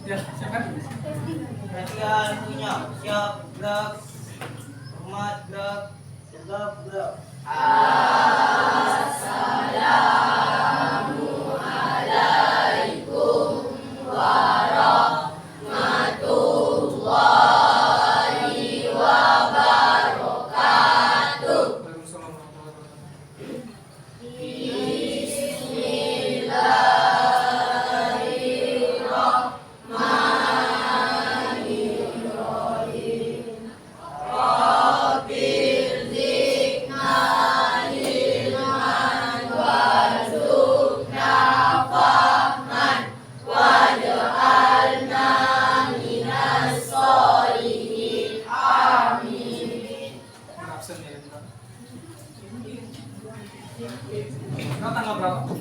Ya, silakan. Perhatikan punya. Siap, gerak. Hormat, gerak. Tegap, gerak. Waalaikumsalam warahmatullahi wabarakatuh. Absen ya, Mbak. Sekarang tanggal berapa?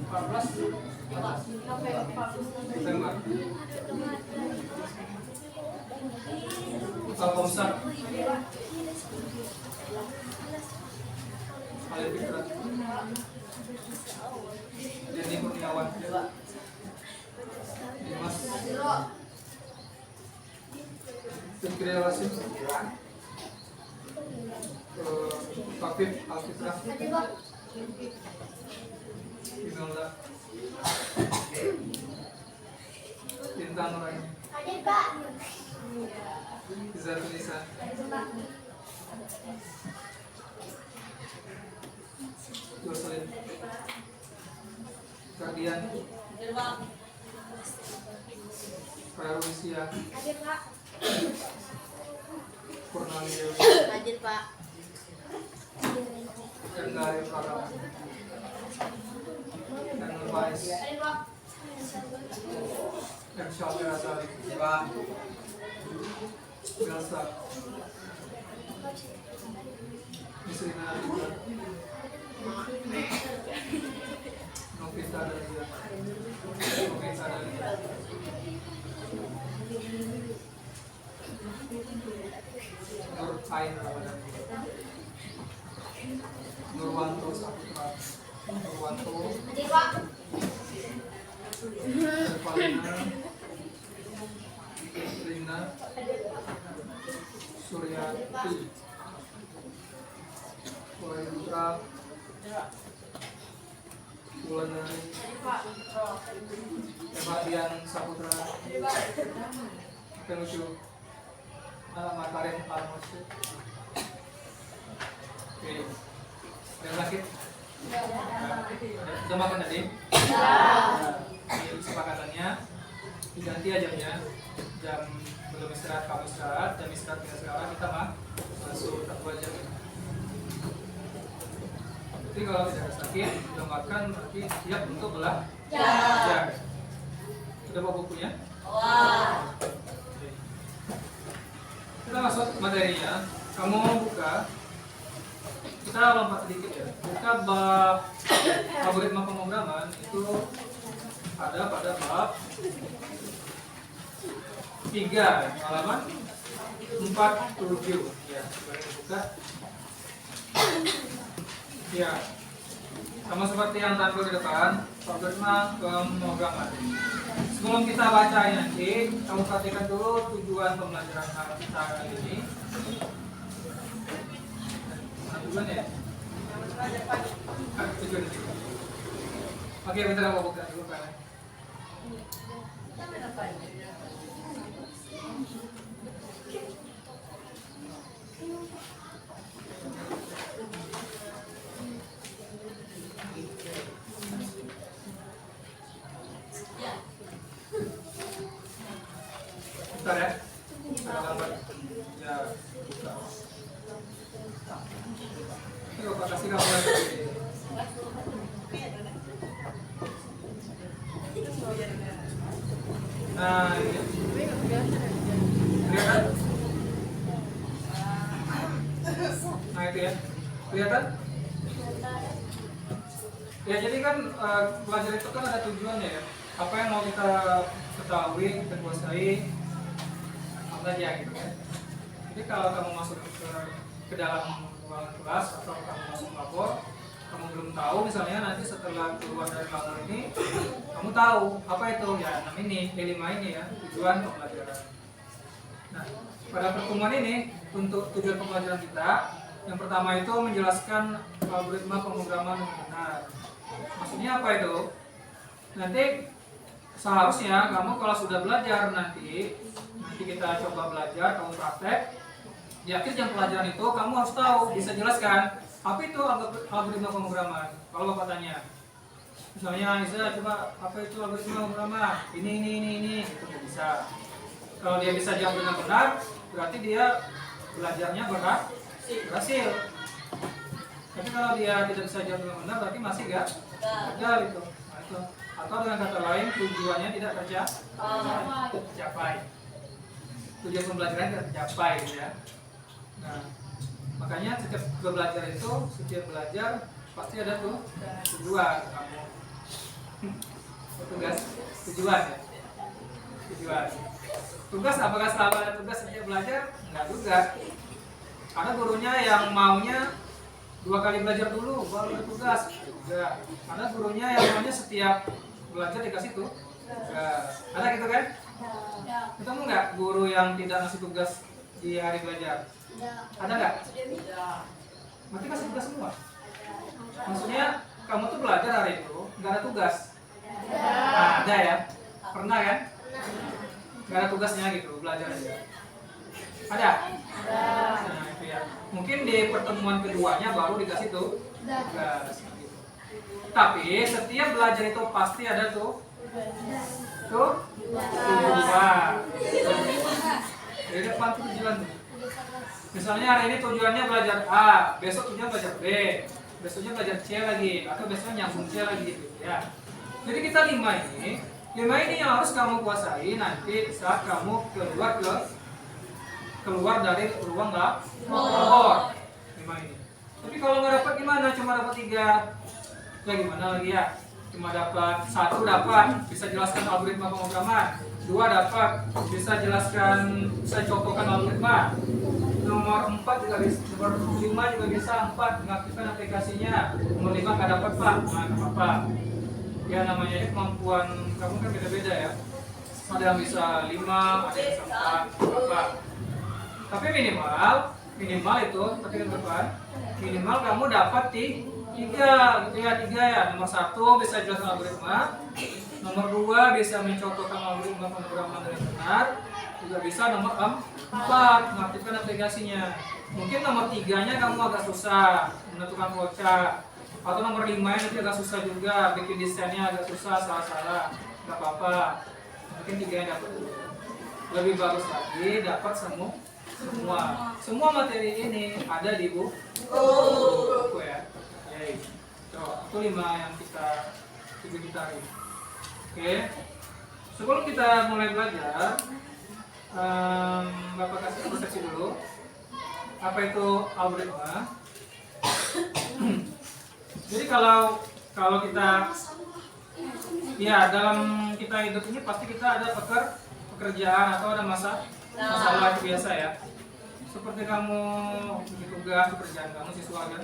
14 Desember. Kalau Komsat Khalil Fikrat, Denny Kurniawan, Dimas Fikri Rasim, Fakif Alfitrah, Imelda, Bintang Nuraini, Izzatun Nisa, Jocelyn, Kardian, Prarusia, Purnalia, Kendari Pratama, dan Nurwais, dan Syafir Asari, Belsa, Nisrina Aditya, Novita Dalia, Nur Ain Ramadan, Nurwanto Saputra, Nurwanto, Ervalina, Rina, Suryati, Putra, Wulandari, Ebadian Saputra, Kenusu, Makarin Almasud. Oke, yang sakit? Sudah makan tadi? Ini kesepakatannya diganti aja jamnya. Jam belum istirahat kamu istirahat, jam istirahat kita sekarang kita masuk 2 jam. Jadi kalau tidak sakit, sudah makan berarti siap untuk belajar. Sudah bawa bukunya? Kita masuk materinya. Kamu buka. Kita lompat sedikit ya. Buka bab algoritma pemrograman itu ada pada bab 3 halaman 47 ya. Boleh buka. Ya. Sama seperti yang tampil di depan, algoritma pemrograman. Sebelum kita baca nanti, kamu perhatikan dulu tujuan pembelajaran kita kali ini. Tujuannya ya? Tujuan itu. Oke, bentar aku buka dulu kan. Bentar ya. Ada lambat. Ya, buka. Yuk, Pak, kasih kamu lagi. Nah, ini. Kelihatan? Nah, itu ya. Kelihatan? Ya, jadi kan belajar itu kan ada tujuannya ya. Apa yang mau kita ketahui, kita kuasai, apa saja gitu kan. Jadi kalau kamu masuk ke dalam ruangan kelas atau kamu masuk lapor, kamu belum tahu, misalnya nanti setelah keluar dari lamur ini kamu tahu apa itu ya, 6 ini, K5 ini ya, tujuan pembelajaran. Nah, pada pertemuan ini untuk tujuan pembelajaran kita, yang pertama itu menjelaskan algoritma pemrograman yang benar. Maksudnya apa itu? Nanti seharusnya kamu kalau sudah belajar nanti kita coba belajar, kamu praktek, di akhir jam pelajaran itu kamu harus tahu, bisa jelaskan apa itu algoritma pemrograman. Kalau Bapak tanya, misalnya Isa coba apa itu algoritma pemrograman, ini, itu bisa. Kalau dia bisa jawab dengan benar, berarti dia belajarnya berhasil. Tapi kalau dia tidak bisa jawab dengan benar, berarti masih gagal itu. Nah, itu. Atau dengan kata lain, tujuannya tidak tercapai. Tujuan pembelajaran tidak tercapai, gitu ya. Nah, makanya setiap belajar itu, setiap belajar pasti ada tuh tujuan kamu. Tugas, tujuan ya. Tujuan. Tugas, apakah selalu ada tugas setiap belajar? Enggak juga. Ada gurunya yang maunya 2 kali belajar dulu baru ada tugas juga. Ada gurunya yang maunya setiap belajar dikasih tuh. Ada gitu kan? Ketemu nggak guru yang tidak ngasih tugas di hari belajar? Ada nggak? Berarti kasih tugas semua. Maksudnya kamu tuh belajar hari itu nggak ada tugas. Nah, ada ya? Pernah kan? Nggak ada tugasnya gitu, belajar aja. Ada? Nah, itu ya. Mungkin di pertemuan keduanya baru dikasih tuh tugas. Tapi setiap belajar itu pasti ada tuh tujuan. Jadi depan tujuan. Misalnya hari ini tujuannya belajar A, besok tujuannya belajar B, besoknya belajar C lagi, atau besoknya nyambung C lagi gitu ya. Jadi kita 5 ini yang harus kamu kuasai nanti saat kamu keluar dari ruang lapor. 5 ini. Tapi kalau nggak dapat gimana? Cuma dapat 3. Ya gimana lagi ya? Cuma dapat 1 dapat bisa jelaskan algoritma pemrograman. 2 dapat bisa jelaskan, bisa contohkan algoritma. Nomor 4 juga bisa, nomor 5 juga bisa 4 mengaktifkan aplikasinya. Nomor 5 nggak dapat Pak, nah nggak apa-apa. Ya namanya ini kemampuan kamu kan beda-beda ya. Ada yang bisa 5, ada yang bisa 4, apa. Tapi minimal itu, tapi ke depan, minimal kamu dapat 3 gitu ya, 3 ya. Nomor 1 bisa jelaskan algoritma. Nomor 2 bisa mencontohkan algoritma pemrograman dengan benar. Juga bisa nomor 4 mengaktifkan aplikasinya. Mungkin nomor 3-nya kamu agak susah menentukan flowchart. Atau nomor 5 nanti agak susah juga, bikin desainnya agak susah, salah-salah, nggak apa-apa. Mungkin 3 dapat. Lebih bagus lagi dapat semua materi ini ada di buku ya. Itu 5 yang kita hari. Oke. Sebelum kita mulai belajar, Bapak kasih persepsi dulu. Apa itu algoritma? Jadi kalau kita ya dalam kita hidup ini pasti kita ada pekerjaan atau ada masalah biasa ya. Seperti kamu bikin tugas, pekerjaan kamu siswa kan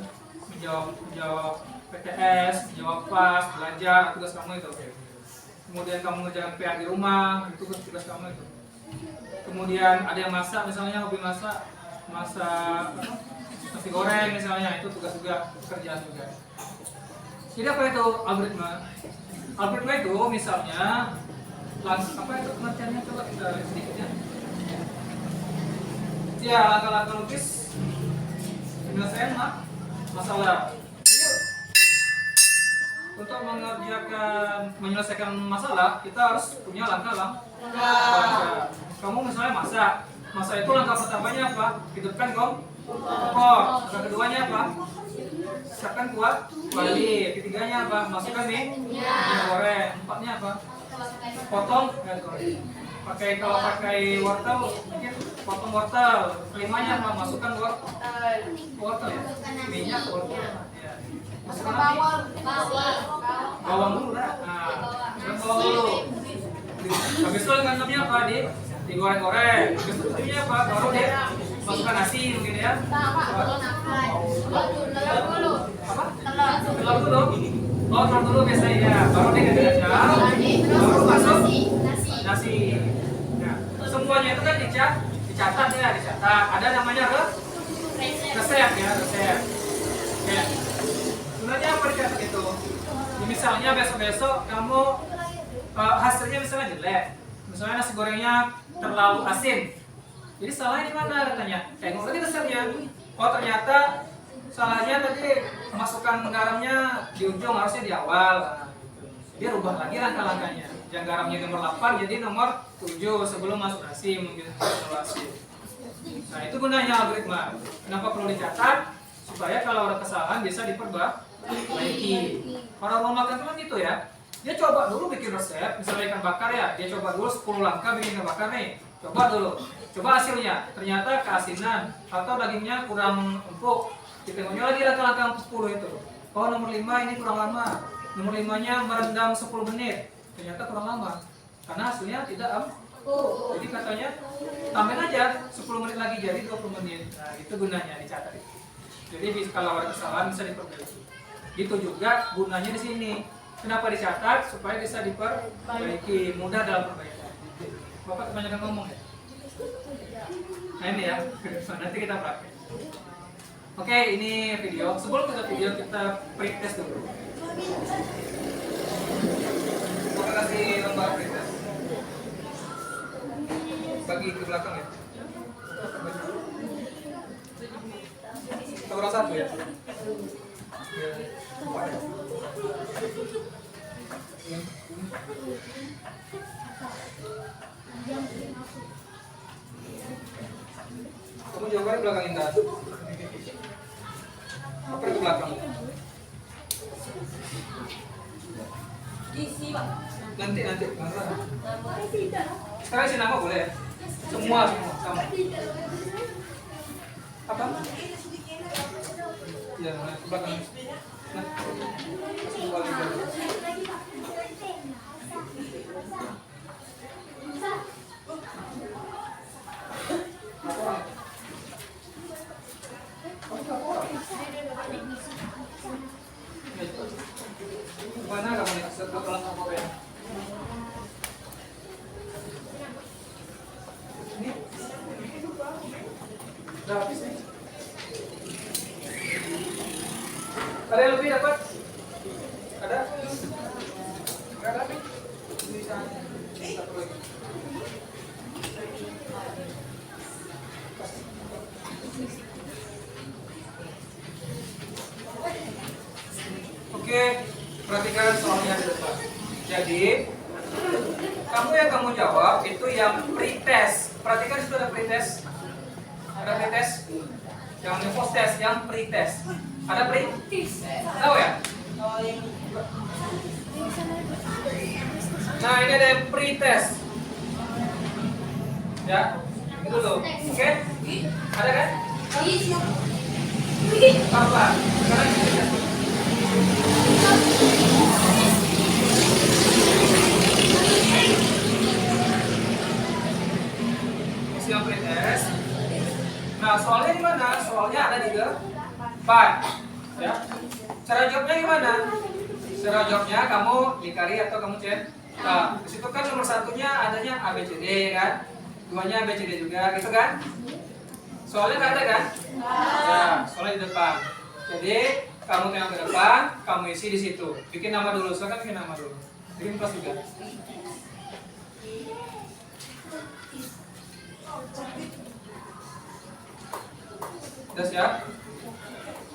menjawab PTS, menjawab PAS, belajar tugas kamu itu. Kemudian kamu ngerjakan PR di rumah, itu tugas kamu itu. Kemudian ada yang masak, misalnya hobi masak nasi goreng misalnya, itu tugas juga, pekerjaan juga. Jadi apa itu algoritma? Algoritma itu misalnya apa itu pengertiannya, coba kita lihat sedikit ya. Ya, langkah-langkah logis penyelesaian masalah. Jadi, untuk menyelesaikan masalah kita harus punya langkah. Kamu misalnya masak itu langkah pertamanya apa? Hidupkan kompor. Langkah keduanya apa? Siapkan kuali. Ketiganya apa? Masukkan minyak goreng. 4-nya apa? Potong. Kalau pakai wortel mungkin potong wortel. 5-nya apa? Masukkan wortel ya. Minyak wortel. Ya. Masukkan bawang dulu lah. Nah, bawang dulu. Habis itu dengan 6-nya apa? Digoreng-goreng. Habis itu 7-nya apa? Baru masukkan nasi mungkin ya. Apa? Telur dulu. Oh, telur dulu biasanya. Baru dia kacang. Baru masuk nasi. Nah, semuanya itu kan dicatat ya, dicatat. Ada namanya resep ya, resep. Oke. Sebenarnya apa dicatat itu? Misalnya besok-besok kamu hasilnya misalnya jelek. Misalnya nasi gorengnya terlalu asin. Jadi salahnya di mana katanya? Tengok lagi resepnya. Oh, ternyata salahnya tadi masukkan garamnya di ujung, harusnya di awal. Nah, dia rubah lagi langkah-langkahnya. Yang garamnya nomor 8 jadi nomor 7 sebelum masuk nasi, mungkin terlalu asin. Nah, itu gunanya algoritma. Kenapa perlu dicatat? Supaya kalau ada kesalahan bisa diperbaiki. Orang mau makan kan gitu ya. Dia coba dulu bikin resep, misalnya ikan bakar ya, dia coba dulu 10 langkah bikin ikan bakar nih. Coba dulu. Coba hasilnya, ternyata keasinan atau dagingnya kurang empuk. Ditengoknya lagi langkah-langkah 10 itu. Oh, nomor 5 ini kurang lama. Nomor 5-nya merendam 10 menit. Ternyata kurang lama. Karena hasilnya tidak empuk. Jadi katanya tambahin aja 10 menit lagi jadi 20 menit. Nah, itu gunanya dicatat. Jadi kalau ada kesalahan bisa diperbaiki. Itu juga gunanya di sini. Kenapa dicatat? Supaya bisa diperbaiki, mudah dalam perbaikan. Bapak kebanyakan ngomong ya? Nah ini ya, nanti kita praktek. Oke, ini video. Sebelum kita video, kita pretest dulu. Kita kasih lembar pretest. Bagi ke belakang ya. Kita orang satu ya. Kamu jawabannya belakang Indah. Apa itu belakang? Nanti. Sekarang isi nama boleh? Semua sama. Apa? Ya, belakang. Nah, mana kamu nih? Setelah apa ya? Ini udah habis nih. Ada yang lebih dapat? Ada? Enggak ada nih. Bisa satu lagi. Oke, perhatikan soalnya di depan. Jadi, kamu jawab itu yang pretest. Perhatikan itu ada pretest. Ada pretest. Yang post test, yang pretest. Ada pretest. Tahu ya? Nah, ini ada yang pretest. Ya, itu dulu. Oke? Ada kan? Apa? Sekarang kita tes. Yang pretest. Nah, soalnya di mana? Soalnya ada di depan. Ya. Cara jawabnya gimana? Cara jawabnya kamu dikali atau kamu cek. Nah, di situ kan nomor satunya adanya A B C D kan? Duanya A B C D juga, gitu kan? Soalnya nggak ada kan? Nah, soalnya di depan. Jadi kamu tengok ke depan, kamu isi di situ. Bikin nama dulu, silakan bikin nama dulu. Bikin kelas juga. Udah siap?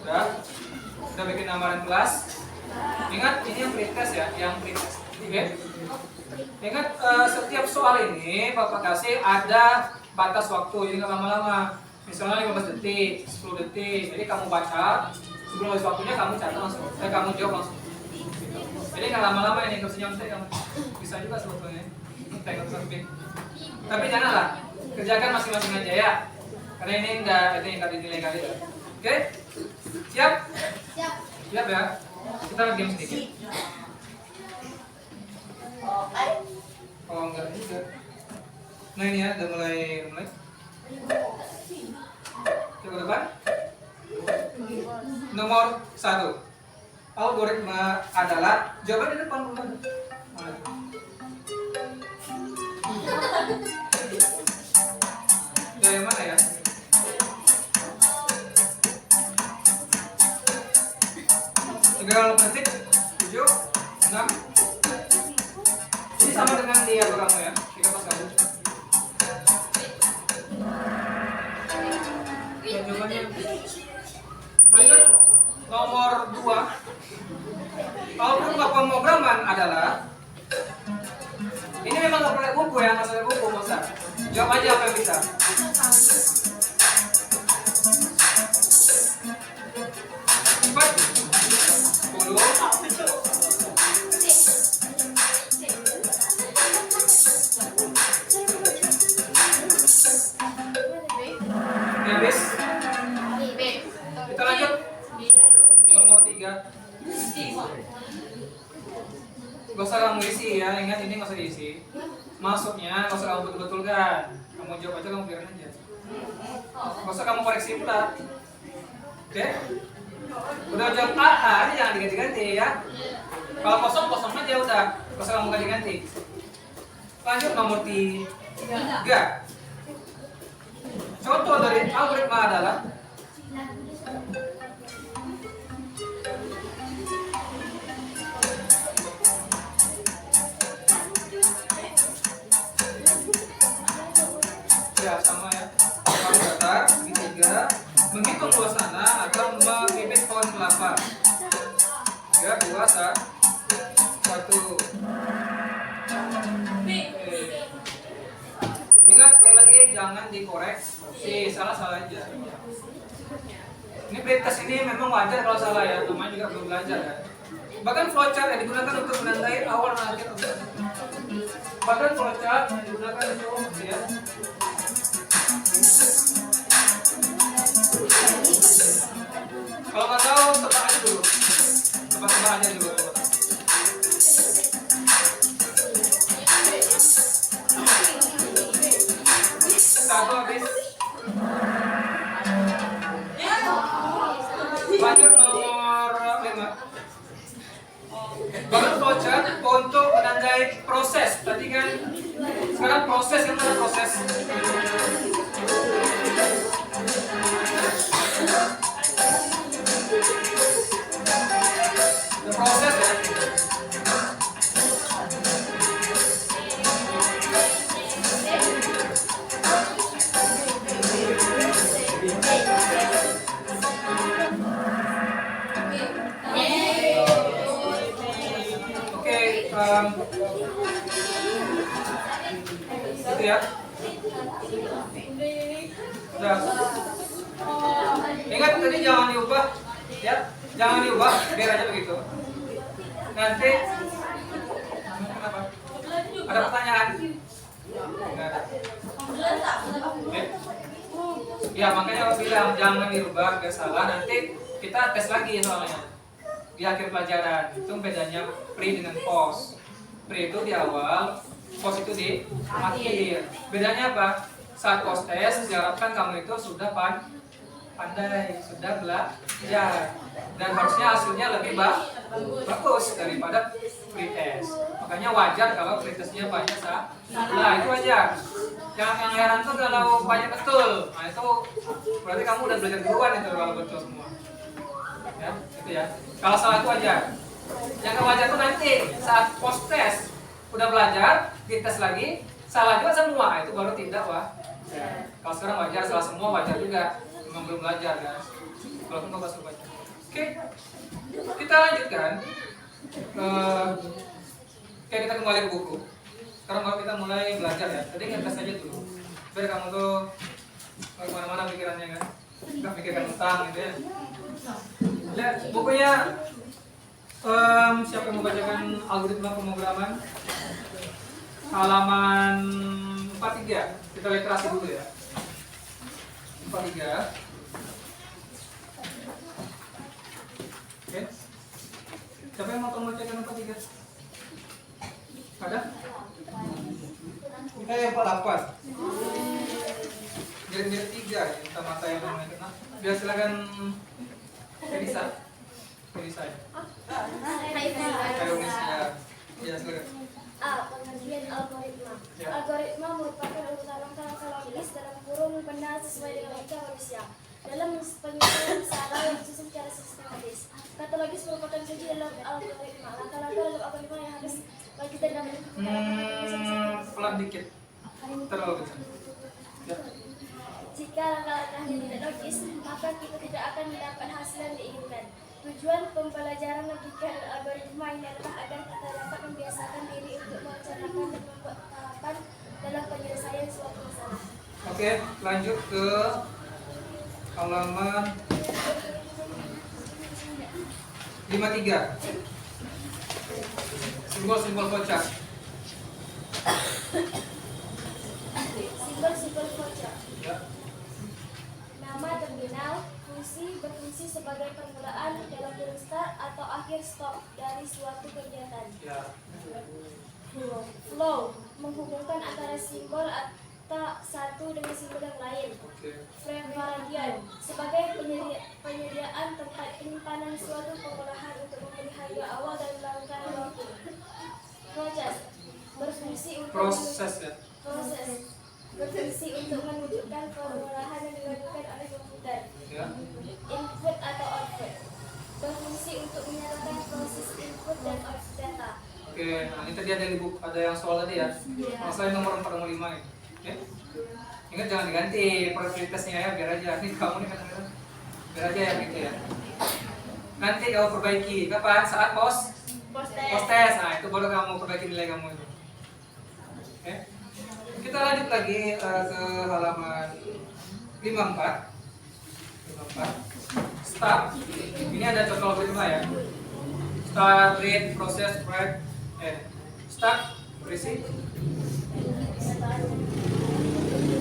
Udah bikin nama dan kelas. Ingat ini yang pretest ya, yang pretest. Oke? Ingat setiap soal ini Bapak kasih ada batas waktu, jadi nggak lama-lama. Misalnya 15 detik, 10 detik. Jadi kamu baca, sebelum habis waktunya kamu catat langsung. Kamu jawab langsung. Jadi nggak lama-lama ini, nggak senyum kamu. Bisa juga sebetulnya. Tapi janganlah, kerjakan masing-masing aja ya. Karena ini enggak dinilai kali ya. Oke? Siap? Siap ya? Kita game sedikit. Oh enggak juga. Nah ini ya, udah mulai. Coba depan. Nomor 1. algoritma adalah jawaban di depan bukan? Dari mana ya? Tiga detik, 7, 6. Ini sama dengan dia kamu ya. Tiga pas kamu. Jawabannya. Lanjut nomor 2. Algoritma pemrograman adalah ini memang nggak pakai buku ya, masalah buku masa. Jawab aja apa yang bisa. Cepat. 10. Habis. Kita lanjut. Nomor 3. Gak usah kamu isi ya, ingat ini gak usah diisi. Masuknya gak usah kamu betul-betul kan. Kamu jawab aja, kamu biarin aja. Gak usah kamu koreksi pula. Oke? Udah jawab A, ini jangan diganti-ganti ya. Kalau kosong, kosong aja udah. Gak usah kamu ganti-ganti. Lanjut nomor 3. Contoh dari algoritma adalah ya sama ya. Kamu datar, ketiga, menghitung suasana atau membibit pohon kelapa. 3, 2, 1. Ingat sekali lagi jangan dikoreksi, salah aja. Ini pretest ini memang wajar kalau salah ya, namanya juga belum belajar kan. Bahkan flowchart yang digunakan untuk menandai awal dan akhir. Bahkan flowchart yang digunakan untuk ya. Kalau nggak tahu, tebak aja dulu. Tebak aja dulu. Satu habis. Lanjut nomor 5. Baru flowchart untuk menandai proses. Tadi kan sekarang proses, yang mana proses? Proses ya. Gitu ya. Udah. Ingat tadi jangan diubah, ya. Jangan diubah, biar aja begitu. Nanti kenapa? Ada pertanyaan? Enggak ada. Oke. Ya makanya aku bilang jangan dirubah, biar salah. Nanti kita tes lagi soalnya di akhir pelajaran. Itu bedanya pre dengan post. Pre itu di awal, post itu di akhir. Bedanya apa? Saat post test diharapkan kamu itu sudah pandai, sudah belajar, dan harusnya hasilnya lebih bagus daripada pretest. Makanya wajar kalau pretestnya banyak salah, itu aja. Yang heran tuh kalau banyak betul, nah itu berarti kamu udah belajar duluan itu kalau betul semua. Ya, itu ya. Kalau salah itu aja. Yang wajar tuh nanti saat post test udah belajar, dites lagi, salah juga semua, itu baru tidak Kalau sekarang wajar, salah semua wajar juga, memang belum belajar kan. Walaupun kau masuk baca. Oke, kita lanjutkan. Kita kembali ke buku. Sekarang kalau kita mulai belajar ya, tadi ngetes aja dulu. Biar kamu tuh kemana-mana pikirannya kan, nggak pikirkan utang gitu ya. Lihat bukunya. Siapa yang mau bacakan algoritma pemrograman? Halaman 43. Kita literasi dulu ya. 43. Oke. Siapa yang mau membacakan 43? Ada? Kita yang 48. Jadi 3 ya, mata yang namanya. Biar silakan Elisa ya. Teorinya. Ya, silakan. A. Pengertian algoritma. Ya. Algoritma merupakan urutan langkah-langkah logis dalam kurung benda sesuai dengan logika manusia dalam penyusunan salah yang disusun secara sistematis. Kata logis merupakan kunci dalam algoritma. Langkah-langkah dalam algoritma yang harus kita dalam Pelan dikit. Terlalu kencang. Ya. Jika langkah-langkahnya tidak logis, maka kita tidak akan mendapat hasil yang diinginkan. Tujuan pembelajaran logika dan algoritma ini adalah agar kita dapat membiasakan diri untuk merencanakan dan membuat tahapan dalam penyelesaian suatu masalah. Oke, lanjut ke halaman 53. Simbol-simbol kocak. Simbol-simbol kocak. Ya. Nama terminal, berfungsi sebagai permulaan dalam kurung start atau akhir stop dari suatu kegiatan. Ya. Flow, menghubungkan antara simbol atau satu dengan simbol yang lain. Oke. Preparadian, sebagai penyediaan tempat penyimpanan suatu pengolahan untuk memelihara awal dan melakukan waktu. Proses, berfungsi untuk Proses ya. berfungsi untuk menunjukkan pengolahan yang dilakukan oleh komputer. Ya. Input atau output, berfungsi untuk menyatakan proses input dan output data. Oke, nah ini tadi ada yang soal tadi ya. Masalah nomor 4 nomor 5 nih. Oke. Ingat jangan diganti prioritasnya ya, biar aja. Ini kamu nih kadang-kadang. Biar aja ya gitu ya. Nanti kamu perbaiki. Kapan? Saat post tes. Nah, itu baru kamu perbaiki nilai kamu itu. Oke. Kita lanjut lagi ke halaman 54. Start. Ini ada contoh algoritma ya. Start, read, proses, write, start, berisi.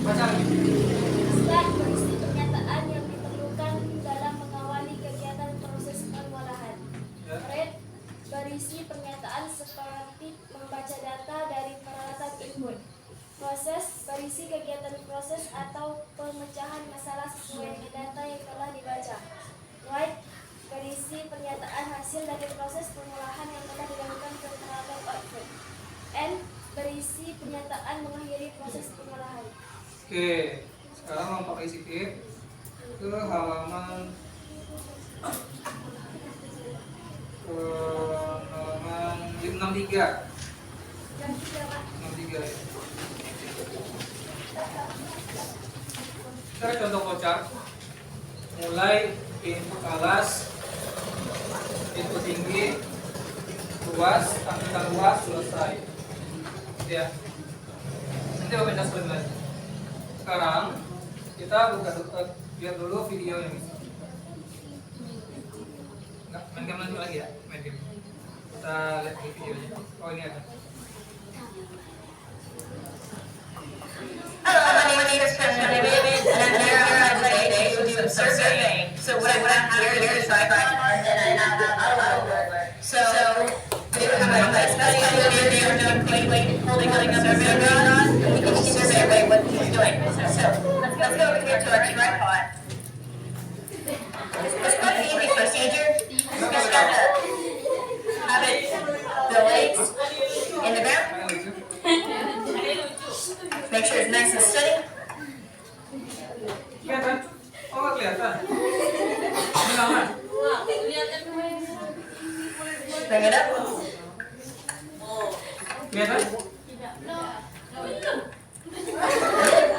Baca lagi. Start berisi pernyataan yang diperlukan dalam mengawali kegiatan proses pengolahan. Ya. Read berisi pernyataan seperti membaca data dari peralatan input. Proses berisi kegiatan proses atau pemecahan masalah sesuai dengan data yang telah dibaca. Write berisi pernyataan hasil dari proses pengolahan yang telah dilakukan ke peralatan output. N berisi pernyataan mengakhiri proses pengolahan. Oke, sekarang lompat lagi sedikit ke halaman 63. Yang ketiga, 63 ya. Kita ada contoh kocak. Mulai input alas, input tinggi, luas, angka luas, selesai. Ya. Nanti Bapak jelaskan lagi. Sekarang kita lihat dulu videonya. Enggak, main game lanjut lagi ya, main game. Kita lihat di videonya. Oh ini ada. Hello, my name is Christian David, and I'm here on Friday to do surveying. So what I have here is a tripod, and then I have a leveler. So we have a nice study over there, doing holding up a survey rod, and we can survey what he's doing. So let's go over here to our tripod. It's quite an easy procedure. You just got to have it, the legs in the ground. Make sure it's nice and steady. Kelihatan? Oh nggak kelihatan? Bilangan? Bring it up. Kelihatan?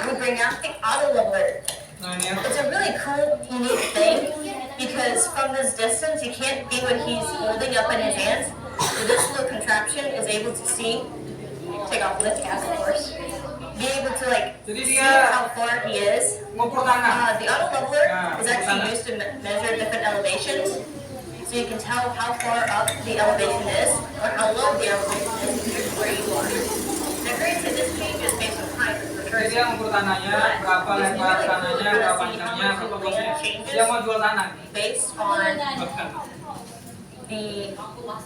We bring out the auto leveler. Nah ini ya. It's a really cool, unique thing because from this distance you can't see what he's holding up in his hands. So this little contraption is able to see. Take off lift gas, of course. Be able to Jadi see dia how far he is. ngukur tanah. The auto leveler Ah, is actually used to measure different elevations, so you can tell how far up the elevation is or how low the elevation is compared to where you are. Now, granted, this changes based on time. Jadi dia ngukur tanahnya, berapa lebar tanahnya, berapa panjangnya, berapa luasnya. Dia mau jual tanah. Based on the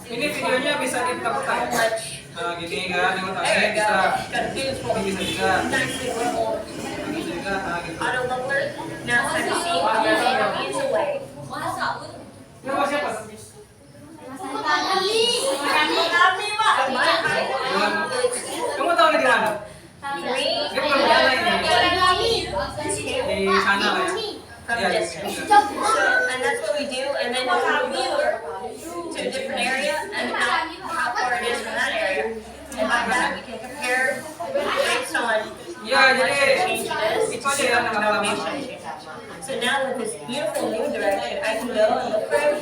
Ini videonya bisa diputar-putar. how much. Nah gini kan, yang There tadi you bisa. go. Got a beautiful, Ini bisa juga. nicely leveled Ini bisa juga. Nah gitu. auto leveler. Now it's time to see how many meters away. Nama siapa? Kamu tahu di mana? Ini bukan di mana ini? Di sana lah ya. From Yeah. distance. So, and that's what we do, and then we'll move to a different area and how far it is from that area. And by that, we can compare based on Ya, how much jadi it changes itu aja ya to how much it changes. So now with this beautiful new direction, I can go and look for it.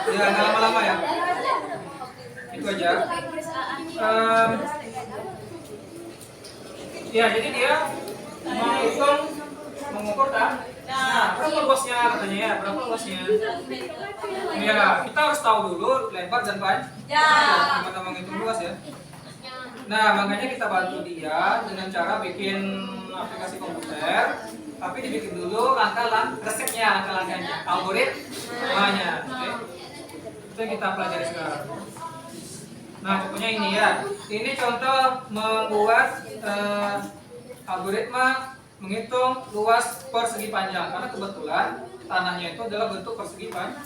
Ya, nggak lama-lama ya. Itu aja. Ya, jadi dia menghitung, mengukur kan. Nah, berapa luasnya katanya ya? Berapa luasnya? Ya, kita harus tahu dulu lebar dan panjang. Gimana menghitung luas ya? Nah, makanya kita bantu dia dengan cara bikin aplikasi komputer, tapi dibikin dulu resepnya, langkah-langkahnya, algoritmanya. Oke? Itu yang kita pelajari sekarang. Nah, contohnya ini ya. Ini contoh membuat algoritma menghitung luas persegi panjang, karena kebetulan tanahnya itu adalah bentuk persegi panjang.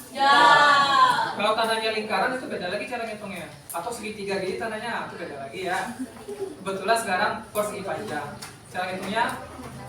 Kalau tanahnya lingkaran itu beda lagi cara ngitungnya, atau segitiga gitu tanahnya itu beda lagi ya. Kebetulan sekarang persegi panjang. Cara ngitungnya,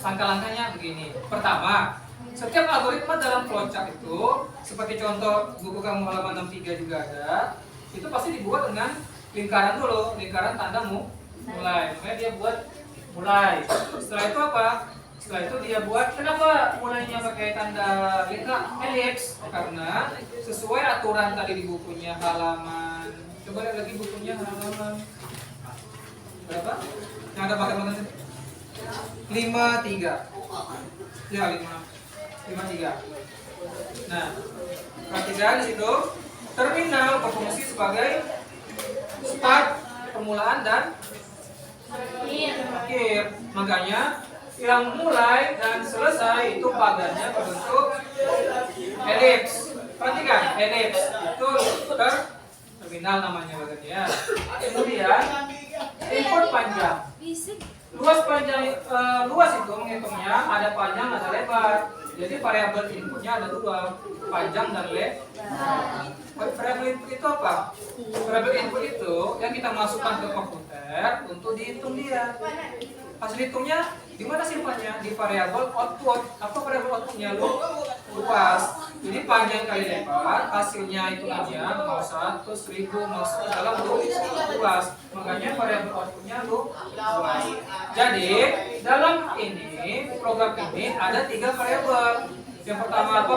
langkah-langkahnya begini. Pertama, setiap algoritma dalam flowchart itu, seperti contoh buku kamu halaman 63 juga ada, itu pasti dibuat dengan lingkaran dulu, lingkaran tandamu mulai. Makanya dia buat mulai. Setelah itu apa? Setelah itu dia buat, kenapa mulainya pakai tanda lingkar elips? Karena sesuai aturan tadi di bukunya halaman. Coba lihat lagi bukunya halaman berapa? Yang ada pakai 53. Ya, 53. Nah, perhatikan di situ terminal berfungsi sebagai start, permulaan dan akhir. Makanya yang mulai dan selesai itu pagarnya berbentuk elips. Perhatikan, elips itu terminal namanya bagiannya. Kemudian input panjang. Luas itu menghitungnya ada panjang ada lebar. Jadi variabel inputnya ada dua, panjang dan lebar. Variabel input itu apa? Variabel input itu yang kita masukkan ke komputer untuk dihitung dia. Hasil hitungnya di mana simpannya? Di variabel output. Apa variabel outputnya? Luas. Jadi panjang kali lebar, hasilnya itu aja mau 100, 1000, mau dalam luas. Makanya variabel outputnya luas. Jadi dalam ini program ini ada 3 variabel. Yang pertama apa?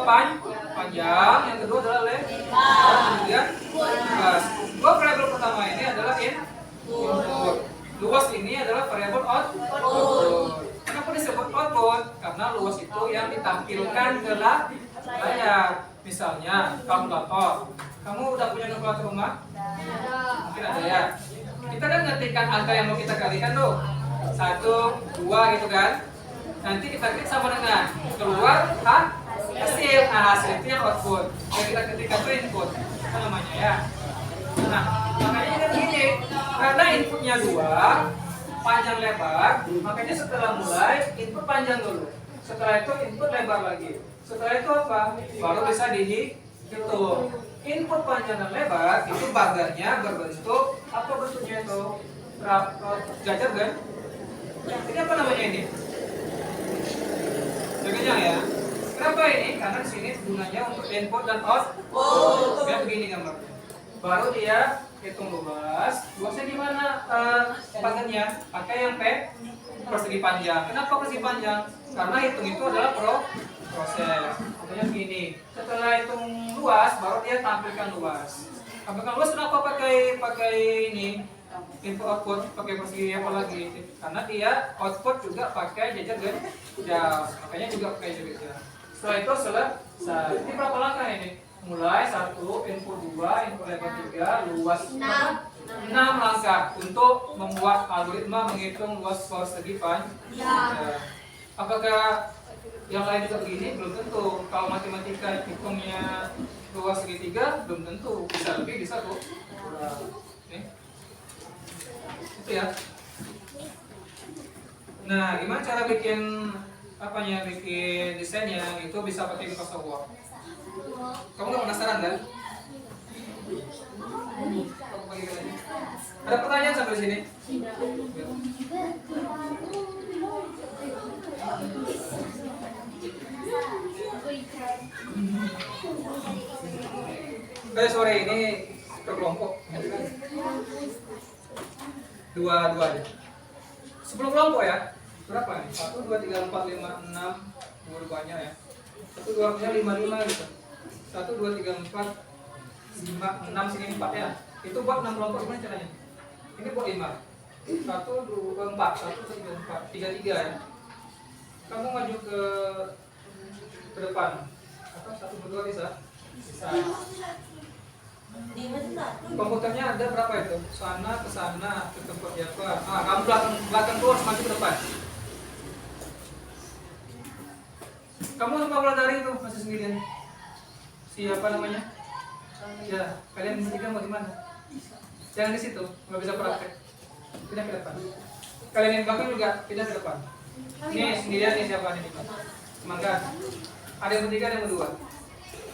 Panjang. Yang kedua adalah lebar. Kemudian luas. Dua variabel pertama ini adalah input. Luas ini adalah variabel output. Kenapa disebut output? Karena luas itu yang ditampilkan ke layar. Misalnya kalkulator. Kamu udah punya kalkulator rumah? Mungkin ada ya. Kita kan ngetikkan angka yang mau kita kalikan tuh. 1, 2 gitu kan. Nanti kita klik sama dengan keluar hasil. Nah, hasil itu yang output. Yang kita ketikkan itu input. Itu namanya ya. Nah, makanya ini begini. Karena inputnya 2, panjang lebar, makanya setelah mulai input panjang dulu. Setelah itu input lebar lagi. Setelah itu apa? Baru bisa dihitung. Input panjang dan lebar itu pagarnya berbentuk apa bentuknya itu? Jajar kan? Ini apa namanya ini? Jajar ya. Kenapa ini? Karena di sini gunanya untuk input dan output. Ya begini gambarnya. Baru dia hitung luasnya gimana pagarnya? Pakai yang persegi panjang. Kenapa persegi panjang? Karena hitung itu adalah proses. Contohnya begini. Setelah hitung luas, baru dia tampilkan luas. Tampilkan luas kenapa pakai ini? Input output pakai persegi apa lagi? Karena dia output juga pakai jajar genjang. Makanya juga pakai jajar genjang. Setelah itu selesai. Ini berapa langkah ini? Mulai 1, input 2, input lebar 3, luas 6 langkah untuk membuat algoritma menghitung luas persegi panjang. Apakah yang lain juga begini? Belum tentu. Kalau matematika hitungnya luas segitiga, belum tentu. Bisa lebih, bisa kurang. Itu ya. Nah, gimana cara bikin bikin desainnya? Itu bisa pakai Microsoft Word. Kamu nggak penasaran kan? Aku bagikan lagi. Ada pertanyaan sampai sini? Kayak sore ini berkelompok. Dua aja. 10 kelompok ya? Berapa nih? 1, 2, 3, 4, 5, 6. Dua-duanya ya. 1, 2, 3, 5 gitu. 1, 2, 3, 4, 5, 6, sini 4 ya. Itu buat 6 kelompok gimana caranya? Ini buat 5. 1, 2, 4, 1, 2, 3, 4, 3, 3 ya. Kamu maju ke depan. Atau 1, 2 bisa? Bisa. Komputernya ada berapa itu? Sana ke sana ke tempat siapa? Ah, kamu belakang terus maju ke depan. Kamu sama pelajari itu masih sendirian. Siapa namanya? Ya, kalian bertiga mau di mana? Jangan di situ, nggak bisa praktek. Pindah ke depan. Kalian yang belakang juga pindah ke depan. Ini sendirian nih siapa nih? Semangat. Ada yang bertiga, ada yang berdua.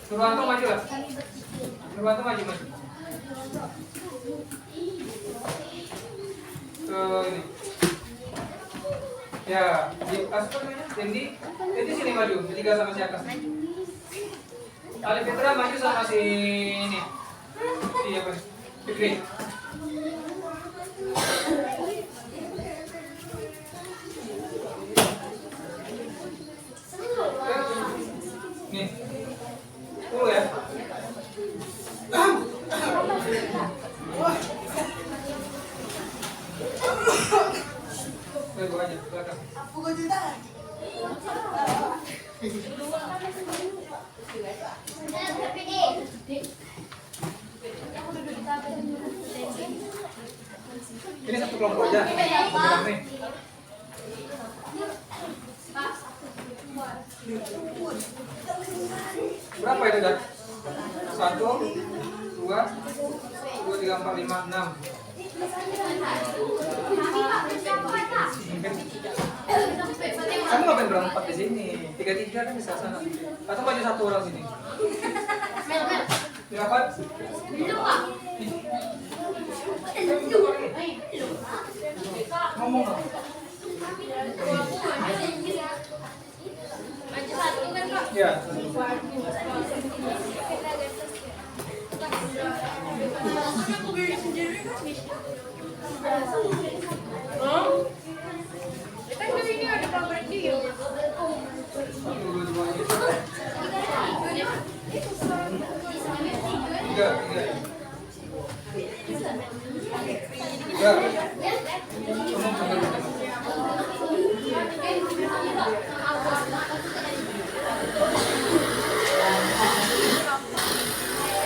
Nurwanto maju lah. Nurwanto maju. Ke ini. Ya, di apa namanya? Dendi sini maju. Bertiga sama si Akas. Ali Fitra maju sama si ini. Siapa? Fikri. Nih. Tunggu ya. Gua aja belakang. Aku gak cerita. Ini satu kelompok aja. Nih. Berapa itu, Dak? 1, 2, 3, 4, 5, 6. Kamu ngapain berempat di sini? 3-3 kan bisa sana. Atau maju satu orang sini. Berapa? Ngomong dong. Ya.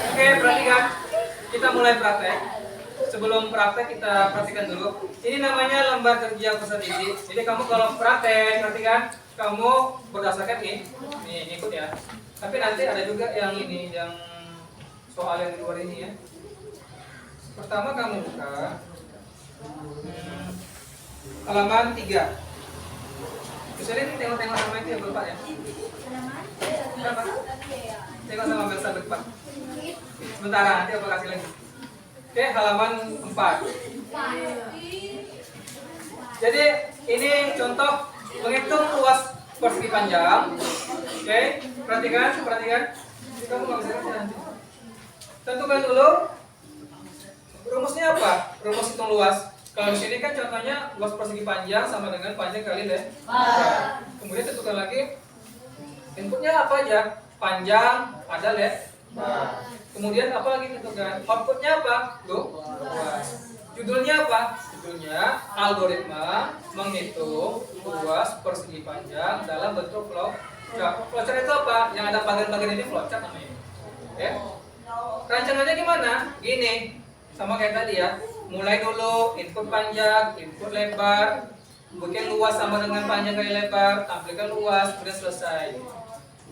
Oke, perhatikan. Kita mulai praktek. Sebelum praktek kita perhatikan dulu. Ini namanya lembar kerja peserta didik. Jadi kamu kalau praktek, perhatikan, kamu berdasarkan ini ikut ya. Tapi nanti ada juga yang ini, yang soal yang di luar ini ya. Pertama kamu buka halaman 3. Bisa lihat tengok-tengok sama itu ya Bapak ya. Berapa? Tengok sama Melsa depan. Sementara nanti aku kasih lagi. Oke, halaman 4. Jadi ini contoh menghitung luas persegi panjang. Oke, perhatikan. Kamu nggak bisa kerja nanti. Tentukan dulu rumusnya apa? Rumus hitung luas. Kalau di sini kan contohnya luas persegi panjang sama dengan panjang kali lebar. Kemudian tentukan lagi inputnya apa aja? Panjang, ada lebar. Kemudian apa lagi tentukan? Outputnya apa? Luas. Judulnya apa? Judulnya algoritma menghitung luas persegi panjang dalam bentuk flowchart. Flowchart itu apa? Yang ada bagian-bagian ini flowchart namanya. Oke? Rancangannya gimana? Gini, sama kayak tadi ya. Mulai dulu input panjang, input lebar, bikin luas sama dengan panjang kali lebar, tampilkan luas, sudah selesai.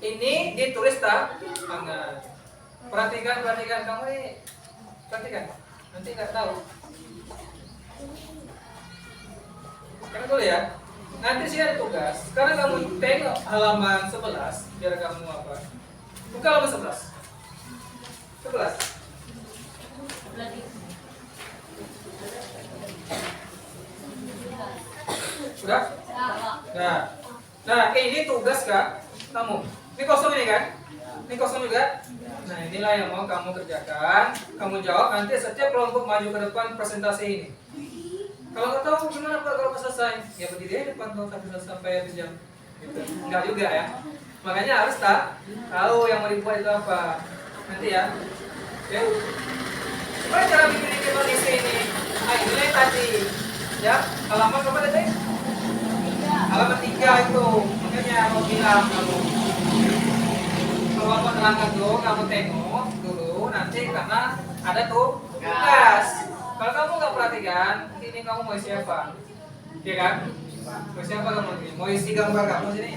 Ini ditulis tangan. Perhatikan kamu ini. Perhatikan. Nanti nggak tahu. Karena dulu ya. Nanti sih ada tugas. Sekarang kamu tengok halaman 11 biar kamu apa? Buka halaman 11. 11. Sudah? Nah, ini tugas Kak kamu. Ini kosong ini kan? Ini kosong juga? Nah, inilah yang mau kamu kerjakan. Kamu jawab, nanti setiap kelompok maju ke depan presentasi ini. Kalau nggak tahu gimana Pak kalau selesai? Ya berdiri aja depan kalau sampai habis jam. Gitu. Enggak juga ya. Makanya harus tahu yang mau dibuat itu apa. Nanti ya. Oke. Gimana cara bikin Indonesia ini? Ah, ini tadi. Ya, halaman berapa tadi? Halaman 3 itu. Makanya mau bilang kamu. Kalau kamu terangkan dulu, kamu tengok dulu nanti karena ada tuh tugas. Kalau kamu nggak perhatikan, ini kamu mau isi apa? Iya kan? Mau isi apa kamu ini? Mau isi gambar kamu sini?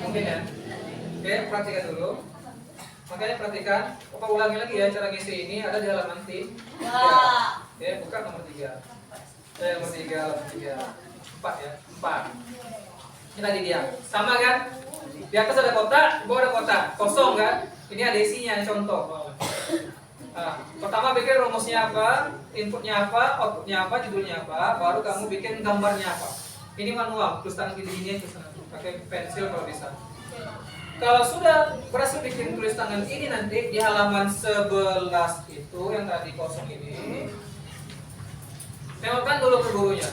Mungkin ya? Oke, perhatikan dulu. Makanya perhatikan, Opa ulangi lagi ya cara ngisi ini ada di halaman 3. Oke, buka nomor 3. Nomor 3, halaman 3. 4 ya, 4. Ini tadi dia. Sama kan? Di atas ada kotak, di bawah ada kotak. Kosong kan? Ini ada isinya, contoh. Nah, pertama bikin rumusnya apa, inputnya apa, outputnya apa, judulnya apa, baru kamu bikin gambarnya apa. Ini manual, terus tangan gini-gini, terus pakai pensil kalau bisa. Kalau sudah berhasil bikin tulis tangan ini nanti di halaman 11 itu yang tadi kosong ini, tengokkan dulu ke gurunya.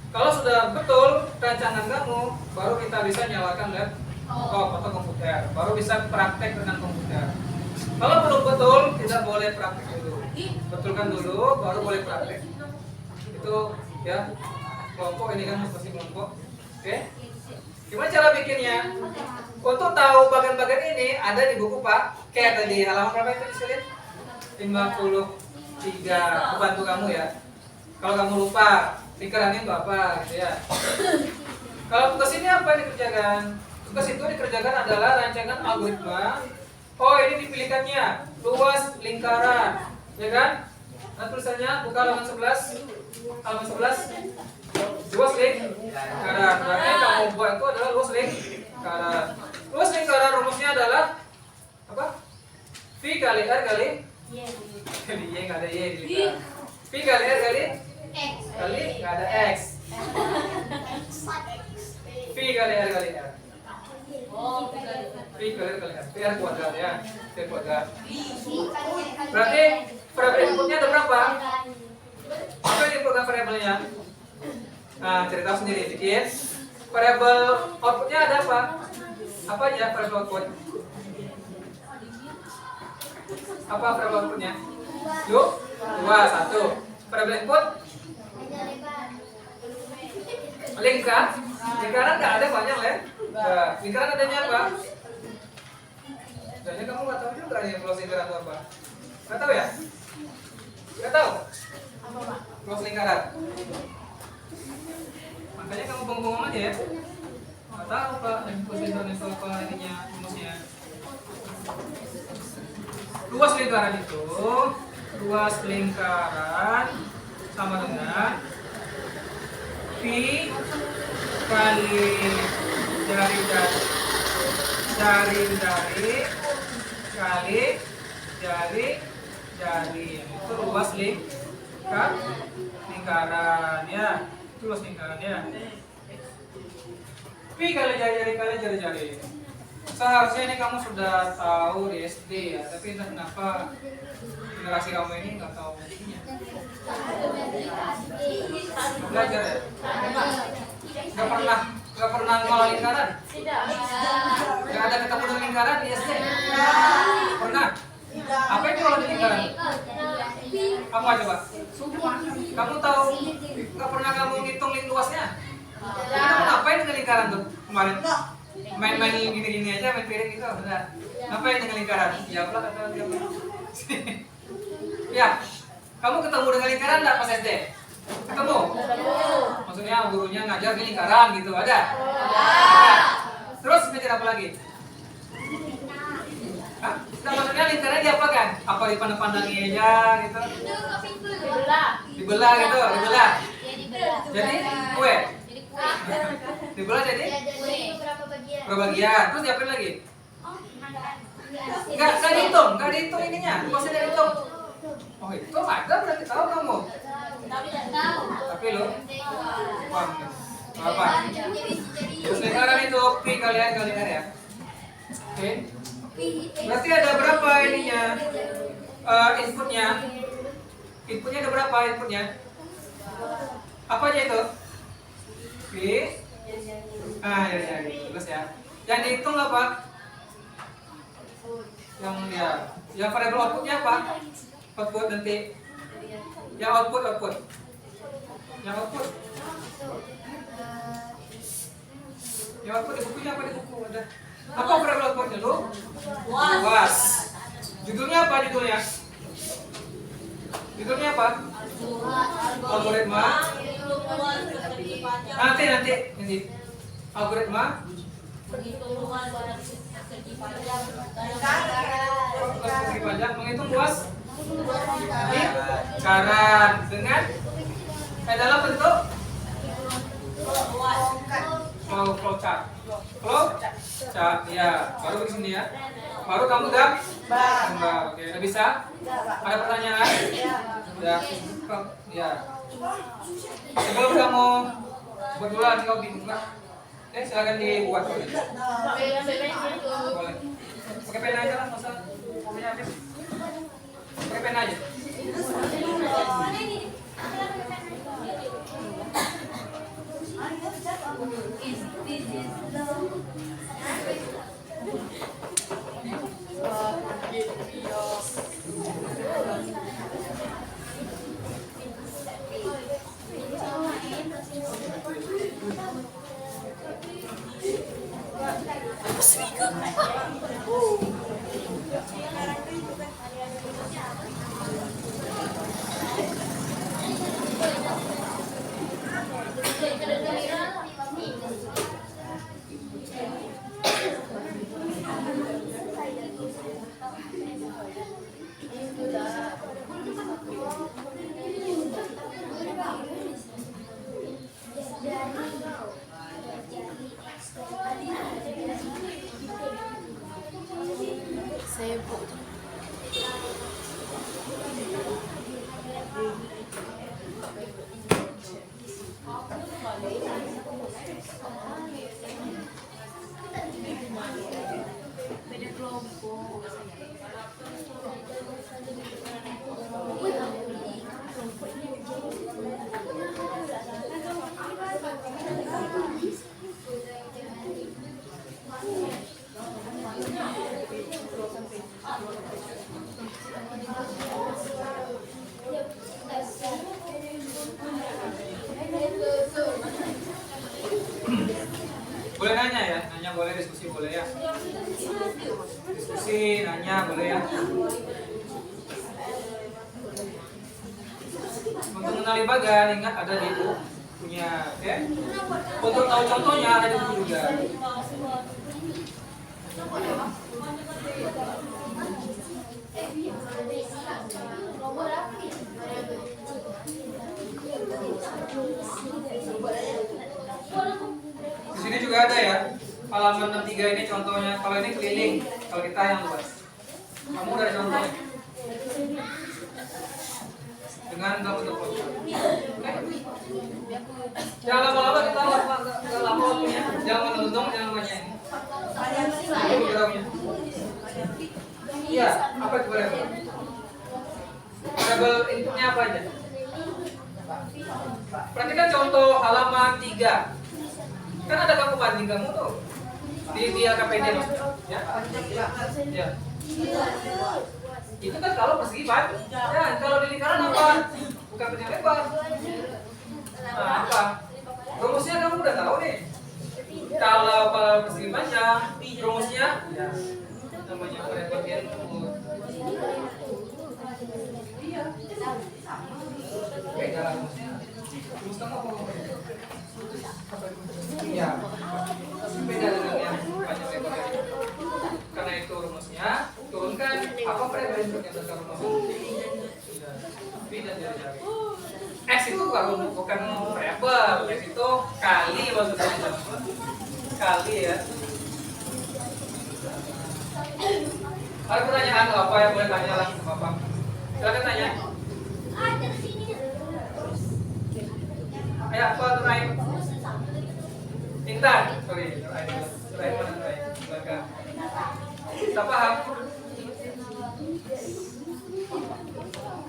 Kalau sudah betul rancangan kamu, baru kita bisa nyalakan laptop atau komputer, baru bisa praktek dengan komputer. Kalau belum betul, tidak boleh praktek dulu. Betulkan dulu, baru boleh praktek. Itu ya, kelompok ini kan masih kelompok. Oke? Gimana cara bikinnya? Untuk tahu bagian-bagian ini ada di buku Pak. Kayak tadi halaman berapa itu disulit? 53. Bantu kamu ya. Kalau kamu lupa, lingkarannya itu apa gitu ya. Kalau tugas ini apa yang dikerjakan? Tugas itu dikerjakan adalah rancangan algoritma. Oh, ini dipilihkannya luas lingkaran, ya kan? Nah, tulisannya buka halaman 11. Halaman 11. Luas lingkaran. Berarti kamu buat itu adalah luas lingkaran. Luas lingkaran rumusnya adalah apa? V kali R kali Y nggak ada Y di lingkaran. V kali R kali nggak ada X. V kali R kali R. V kali R kali R. R kuadrat ya. R kuadrat. Berarti variabel inputnya ada berapa? Apa ini program variabelnya? Nah, cerita sendiri bikin. Variabel outputnya ada apa? Apa aja variabel output? Apa variabel outputnya? Yuk, 2, 1. Variabel input? Lingkaran nggak ada banyak ya. Lingkaran adanya apa? Jadi kamu nggak tahu juga nih close lingkaran itu apa? Nggak tahu ya? Nggak tahu? Close lingkaran. Makanya kamu bengong aja ya. Nggak tahu Pak, close lingkaran itu apa ininya, rumusnya. Luas lingkaran itu, luas lingkaran sama dengan V kali jari kali jari itu luas lingkaran ya, itu luas lingkaran ya. V kali jari. Seharusnya ini kamu sudah tahu di SD ya, tapi entah kenapa generasi kamu ini nggak tahu ini. Belajar ya? Nggak pernah ngolah lingkaran? Nggak ada ketemu dengan lingkaran di SD? Pernah? Apa itu ngolah lingkaran? Apa coba? Kamu tahu? Nggak pernah kamu ngitung luasnya? Kamu ngapain dengan lingkaran tuh kemarin? Main-main gini-gini aja, main piring gitu, benar. Ngapain dengan lingkaran? Ya Allah kata dia. Ya, kamu ketemu dengan lingkaran nggak pas SD? Ketemu? Maksudnya gurunya ngajar di lingkaran gitu, ada? Terus ngajar apa lagi? Hah? Nah, maksudnya lingkaran diapakan? Apa dipandang-pandangi aja gitu? Dibelah gitu, dibelah. Jadi kue. Dibelah jadi? Berapa bagian? Terus diapain lagi? Nggak dihitung ininya. Maksudnya dihitung. Oh itu ada berarti tahu kamu. Tapi lo paham ya? Apa? Terus sekarang itu P kalian ya. Oke. Berarti ada berapa ininya? Inputnya? Inputnya ada berapa inputnya? Apa aja itu? P. Ya. Terus ya. Yang dihitung apa? Yang variabel outputnya apa? Output nanti. Yang output. Yang output di bukunya apa di buku ada? Apa variabel outputnya lu? Was. Judulnya apa judulnya? Judulnya apa? Algoritma. Nanti. Algoritma. Pajak menghitung luas lingkaran dengan dalam bentuk flowchart. Flowchart ya. Baru di sini ya. Baru kamu gambar. Oke, udah bisa? Ada pertanyaan? Udah. Ya. Sebelum kamu kebetulan kau bingung nggak? Silakan dibuat. Boleh. Pakai pena aja lah, masa kopinya habis. Pakai pena aja. Boleh nanya ya, nanya boleh, diskusi boleh ya. Diskusi, nanya boleh ya. Untuk mengenali bagan, ingat ada di bukunya, oke? Untuk tahu contohnya ada di buku juga. Di sini juga ada ya, halaman 63 ini contohnya. Kalau ini keliling, kalau kita yang luas. Kamu udah ada contohnya. Dengan kamu telepon. Jangan lama-lama kita nggak lama waktunya. Jangan menonton, jangan banyak ini. Iya, apa itu variabel? Variabel inputnya apa aja? Perhatikan contoh halaman 3. Kan ada kamu banding kamu tuh di KPD maksudnya, ya? Ya. Itu kan kalau persegi pan, ya. Kalau di lingkaran apa? Bukan panjang lebar. Nah, apa? Rumusnya kamu udah tahu nih. Kalau persegi panjang, rumusnya ya namanya variabel input. Iya. Beda lah rumusnya. Rumus kamu apa? Iya. Beda dengan yang panjang lebar. Karena itu rumusnya turunkan apa variabel inputnya ke rumus. Beda jari-jari. X itu bukan variabel, X itu kali maksudnya. Kali ya. Ada pertanyaan apa yang boleh tanya langsung ke Bapak? Silakan tanya. Ya, apa Nurain? Intan. Sorry, Nurain. Nurain mana Nurain? Belakang. Tak paham?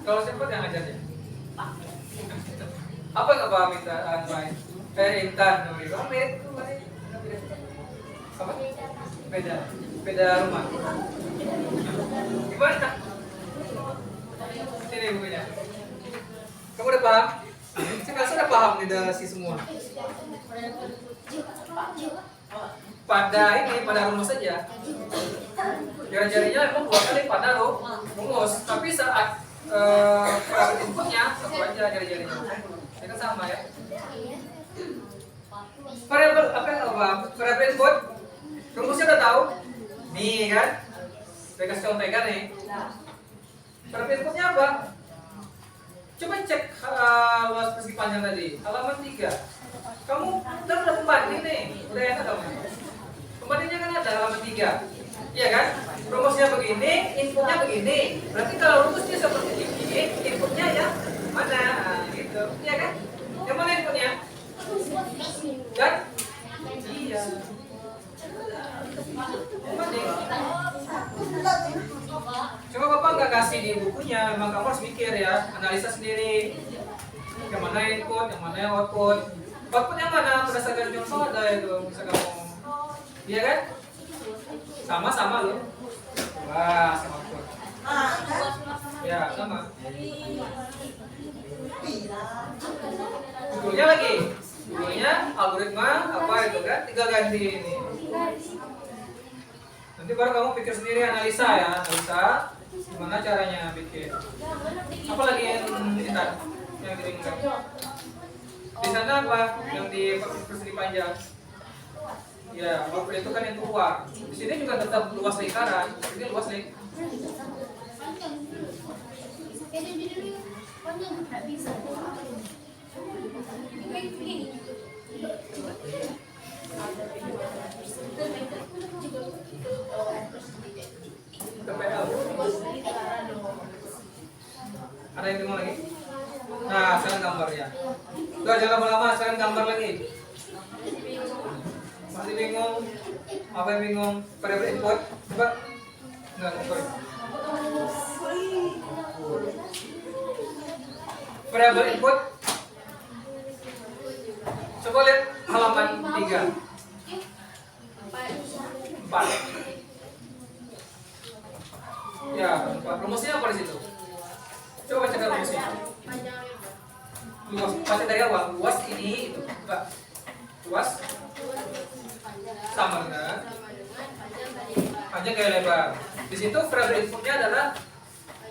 Kalau cepat yang ajarnya. Apa nggak paham Intan? Nurain? Intan. Nurain. Apa? Beda rumah. Gimana? Ini bukunya. Kamu udah paham? Sekarang sudah paham nih dari semua. Pada rumus saja. Jari-jarinya emang 2 kali pada rumus, tapi saat inputnya satu aja jari-jarinya. Ini kan sama ya. Variabel variabel input. Rumusnya udah tahu? Nih kan? Saya kasih contekan nih. Variabel inputnya apa? Coba cek luas persegi panjang tadi, halaman 3. Kamu udah pembanding nih, udah enak kamu. Pembandingnya kan ada halaman 3. Iya kan? Rumusnya begini, inputnya begini. Berarti kalau rumusnya seperti ini, inputnya ya mana? Nah, gitu. Iya kan? Yang mana inputnya? Kan? Iya. Coba Bapak nggak kasih di bukunya, memang kamu harus mikir ya, analisa sendiri. Yang mana input, yang mana output. Output yang mana berdasarkan contoh ada itu, bisa kamu. Iya kan? Sama-sama loh. Wah, sama output. Ya, sama. Judulnya lagi. Judulnya algoritma apa itu kan? 3 ganti ini. Nanti baru kamu pikir sendiri analisa ya, analisa gimana caranya bikin. Apa lagi yang dibingungkan? Di sana apa? Yang di persegi panjang. Ya, waktu itu kan yang keluar. Di sini juga tetap luas lingkaran. Ini luas nih. Ada yang bingung lagi? Nah, sekarang gambarnya. Udah jangan lama-lama, sekarang gambar lagi. Masih bingung? Apa yang bingung? Variabel input? Coba. Enggak, sorry. Variabel input. Coba lihat halaman 3. 4. Ya, 4. Rumusnya apa di situ? Coba baca rumusnya. Luas, baca dari awal. Luas ini itu. Enggak. Luas sama dengan panjang kali lebar. Di situ variabel inputnya adalah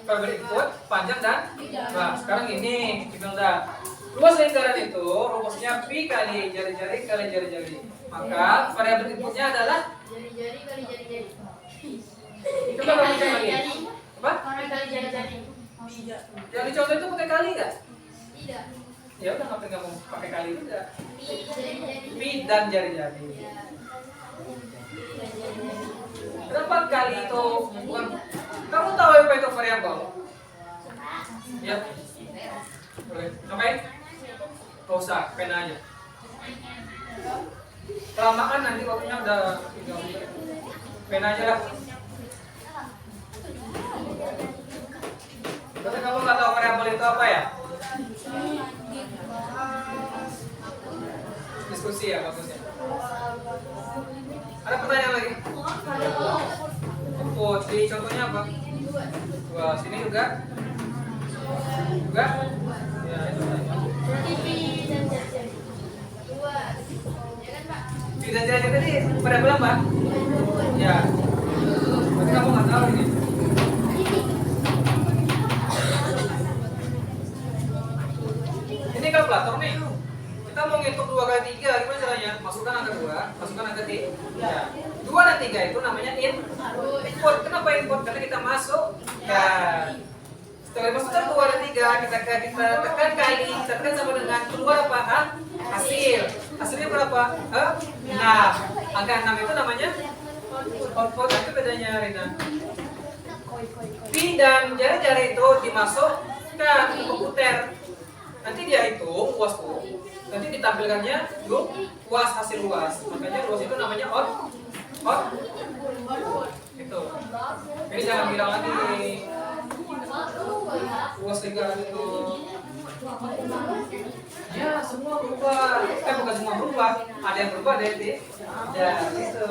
variabel input panjang dan nah, sekarang ini kita udah luas lingkaran itu rumusnya pi kali jari-jari kali jari-jari. Maka variabel inputnya adalah jari-jari kali jari-jari. coba kamu cek lagi. Apa? Kali jari-jari. Yang dicontoh itu pakai kali nggak? Tidak. Ya udah ngapain kamu pakai kali juga? Jari-jari. Pi dan jari-jari. Berapa kali itu? Bukan. Kamu tahu apa itu variabel? Ya. Boleh. Ngapain? Gak usah, pena aja. Kelamaan nanti waktunya udah 3 menit. Pena aja lah. Berarti kamu nggak tahu variabel itu apa ya? Diskusi ya bagusnya. Ada pertanyaan lagi? Input di contohnya apa? Wah, sini juga? Juga? Ya, itu saja. Pi dan jari tadi variabel apa? Ya. Berarti kamu nggak tahu ini. Ini kalkulator nih. Kita mau ngitung 2 kali 3, gimana caranya? Masukkan angka 2, masukkan angka 3. Ya. 2 dan 3 itu namanya input. Kenapa input? Karena kita masukkan. Setelah masukkan 2 dan 3, kita tekan kali, kita tekan sama dengan keluar apa? Hasil. Hasilnya berapa? 6. Angka 6 itu namanya output. Itu bedanya, Rina. Pi dan jari-jari itu dimasukkan ke komputer. Nanti dia hitung, puas tuh. Nanti ditampilkannya luas, hasil luas. Makanya luas itu namanya out. Itu. Ini jangan bilang lagi luas lingkaran itu. Ya semua berubah. Bukan semua berubah. Ada yang berubah, ada yang tidak. Ya itu.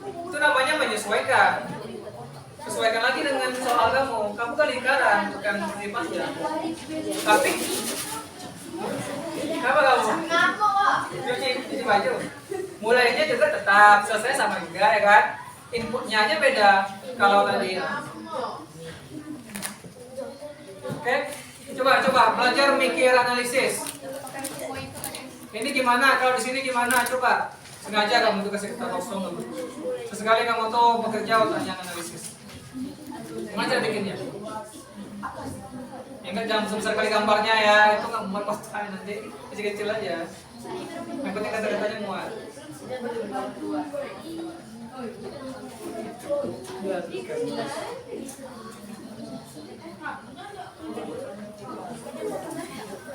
Itu namanya menyesuaikan. Sesuaikan lagi dengan soal kamu. Kamu kan lingkaran, bukan persegi panjang. Tapi apa kamu? Cuci baju. Mulainya juga tetap, selesai sama juga ya kan? Inputnya aja beda. Kalau tadi. Oke, coba belajar mikir analisis. Ini gimana? Kalau di sini gimana? Coba. Sengaja kamu tuh kasih kata kosong dulu. Sesekali kamu tuh bekerja otaknya analisis. Gimana cara bikinnya? Ingat jangan besar kali gambarnya ya, itu nggak muat kotak nanti kecil-kecil aja. Yang penting kata-katanya muat.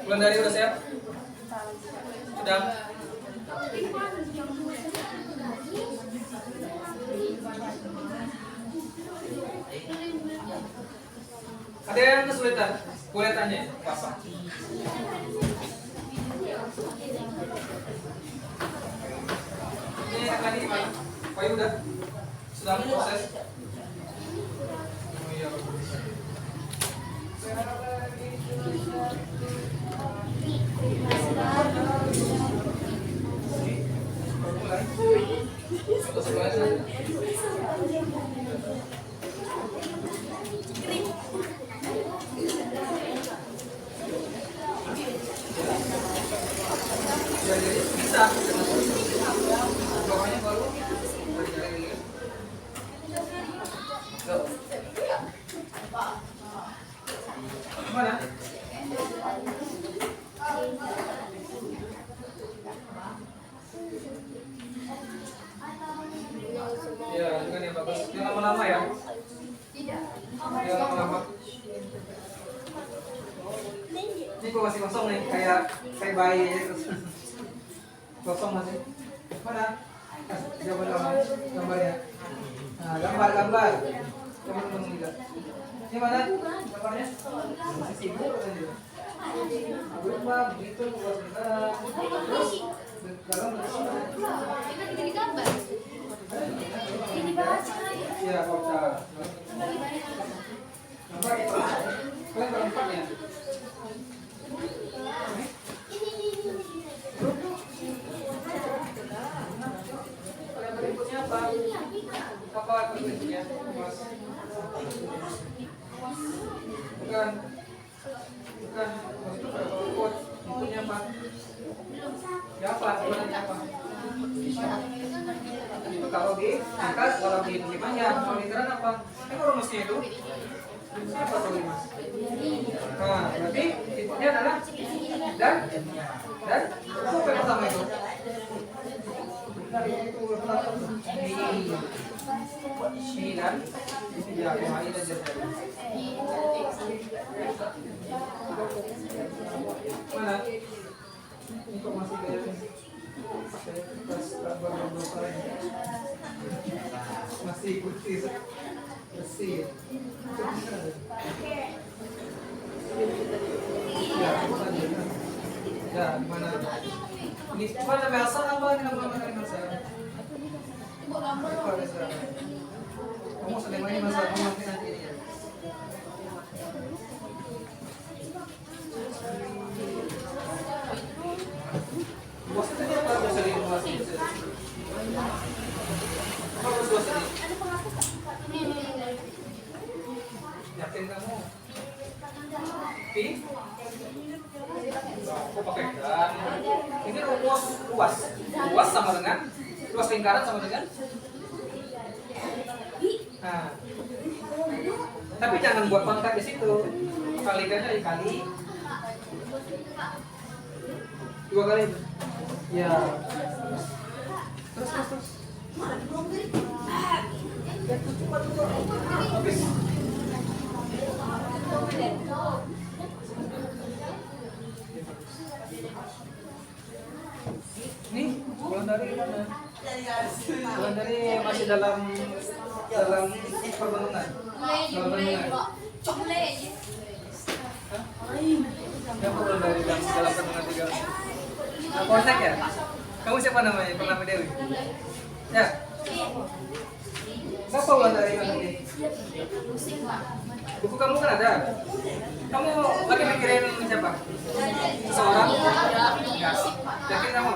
Bulan dari udah siap? Sudah? Ada yang kesulitan? Boleh tanya apa? Ini yang tadi gimana? Pak udah? Sudah proses? Oh iya. Jadi bisa. Bawahnya baru. Gimana? Ya, dengan yang bagus. Yang lama-lama ya. Yang lama-lama. Ini kok masih kosong nih, kayak bayi aja terus. Kosong masih. Mana? Gambarnya. Nah, gambar. Teman-teman juga. Ini mana gambarnya? Masih sibuk katanya. Belum Pak, begitu buat sekarang. Terus dalam Ini gambar. ya kotak. Gambar itu. Kalian berempatnya. Berikutnya apa? Apa berikutnya? Mas? Bukan. Mas itu berikut. Berikutnya apa? Ya apa? Sebenarnya apa? Itu kalau di angkat, kalau di panjang, kalau lingkaran apa? Ini rumusnya itu. Siapa tuh mas? Nah, berarti inputnya adalah dan apa yang pertama itu? Ini dan ya kemarin dan jadi mana? Ini kok masih gaya masih putih bersih. Ya, mana? Ini mana Melsa apa nama Melsa? Kamu sedang main masalah kamu nanti ya. Bos tadi apa bisa diinovasi? Apa bos tadi? Yakin kamu? Ini? Aku pakai dan ini rumus luas sama dengan luas lingkaran sama dengan nah, tapi jangan buat pangkat di situ, kalikannya dikali 2 kali ya terus habis. Nih, Wulandari mana? Wulandari masih dalam perbangunan. Dalam bangunan. Ya, Wulandari dalam perbangunan juga. Nah, kontak ya? Kamu siapa namanya? Pernama Dewi? Ya. Siapa Wulandari ini? Buku kamu kan ada. Kamu lagi mikirin siapa? Seseorang? Enggak. Yakin kamu?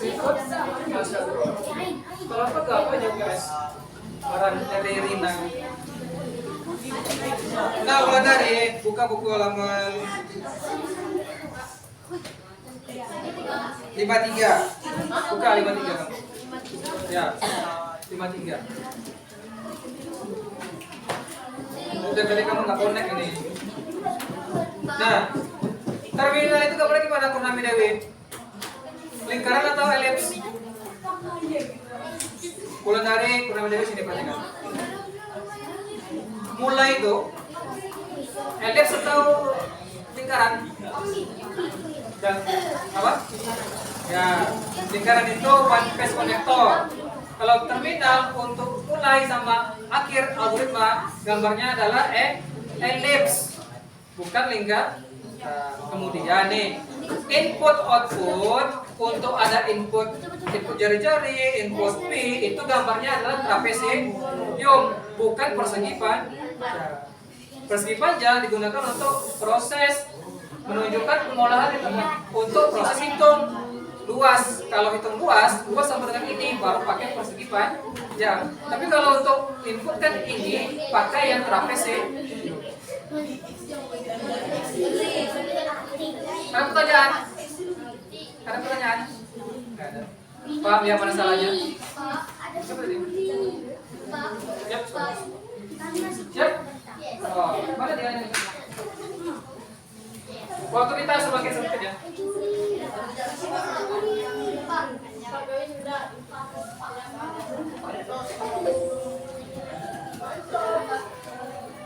Ikut? Masya Allah. Kalau apa gak apa aja guys. Orang dari Rina. Nah, Wulandari, buka buku halaman 53. Buka 53 kamu. Ya, 53. Udah kali kamu nggak connect ini. Nah, terminal itu gambarnya gimana Purnami Dewi? Lingkaran atau elips? Wulandari, Purnami Dewi sini perhatikan. Mulai itu elips atau lingkaran? Dan apa? Ya, lingkaran itu one phase connector. Kalau terminal untuk mulai sama akhir algoritma gambarnya adalah elips, bukan lingkar. Kemudian nih input output, untuk ada input jari-jari, input P itu gambarnya adalah trapesium, bukan persegi panjang. Persegi panjang digunakan untuk proses menunjukkan pengolahan itu untuk proses hitung luas. Kalau hitung luas sama dengan ini baru pakai persegi panjang. Tapi kalau untuk input kan ini pakai yang trapesium. Ada pertanyaan? Ada pertanyaan? Nggak ada. Paham ya mana salahnya? Coba deh. Siap. Siap. Oh, mana dia ini? Waktu kita semakin sempit ya.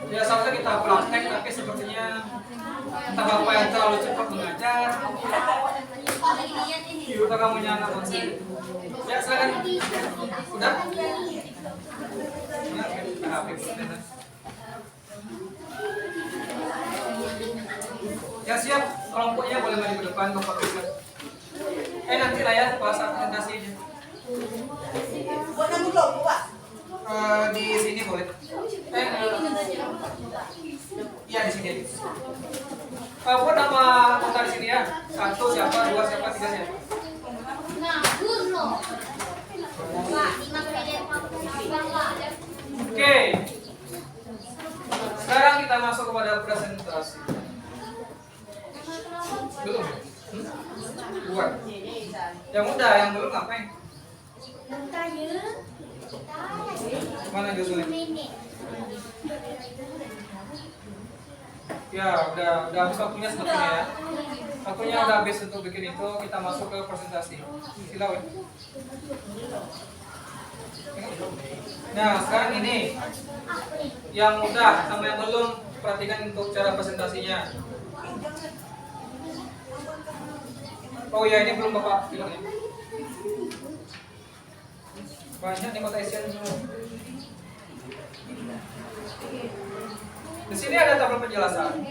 Ya seharusnya kita praktek, tapi sepertinya entah bapak yang terlalu cepat mengajar atau kamu nyana konsen. Ya silakan. Udah? Ya siap, kelompoknya boleh maju ke depan Bapak Bisa. Nanti lah ya pas presentasinya. Buat nambah kelompok, Pak. Di sini boleh. Iya di sini. Buat nama anggota di sini ya. 1 siapa, 2 siapa, 3 siapa. Oke. Sekarang kita masuk kepada presentasi. Belum? Buat. Yang udah, yang belum ngapain? Mana Joshua? Ya, udah habis waktunya sepertinya ya. Waktunya udah habis untuk bikin itu, kita masuk ke presentasi. Silakan. Nah, sekarang ini yang udah sama yang belum, perhatikan untuk cara presentasinya. Oh ya, ini belum Bapak bilang ya. Banyak nih kota Asian semua. Di sini ada tabel penjelasan.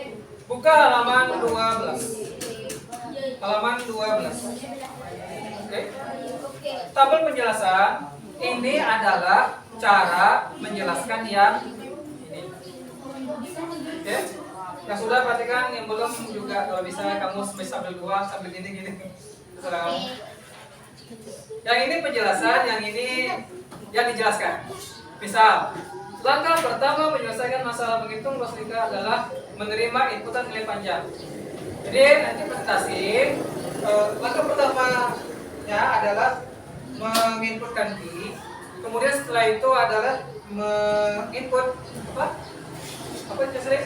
Buka halaman 12. Halaman 12. Oke. Tabel penjelasan ini adalah cara menjelaskan yang ini. Oke. Yang sudah perhatikan, yang belum juga kalau bisa kamu sambil doang, sambil gini. Terserah kamu. Yang ini penjelasan, yang ini yang dijelaskan. Misal, langkah pertama menyelesaikan masalah menghitung logika adalah menerima inputan nilai panjang. Jadi nanti presentasi, langkah pertamanya adalah menginputkan Q. Kemudian setelah itu adalah menginput apa itu sering?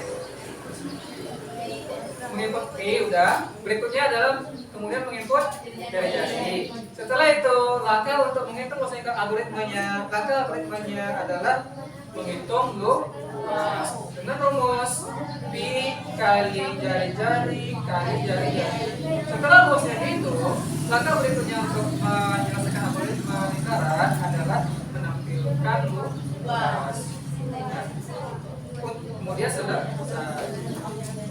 Menginput Q udah. Berikutnya adalah kemudian menginput jari-jari. Setelah itu langkah untuk menghitung logika algoritmanya. Langkah algoritmanya adalah menghitung dengan rumus kali jari-jari kali jari-jari. Setelah luasnya itu, langkah berikutnya untuk menyelesaikan algoritma lingkaran adalah menampilkan luas. Kemudian selesai.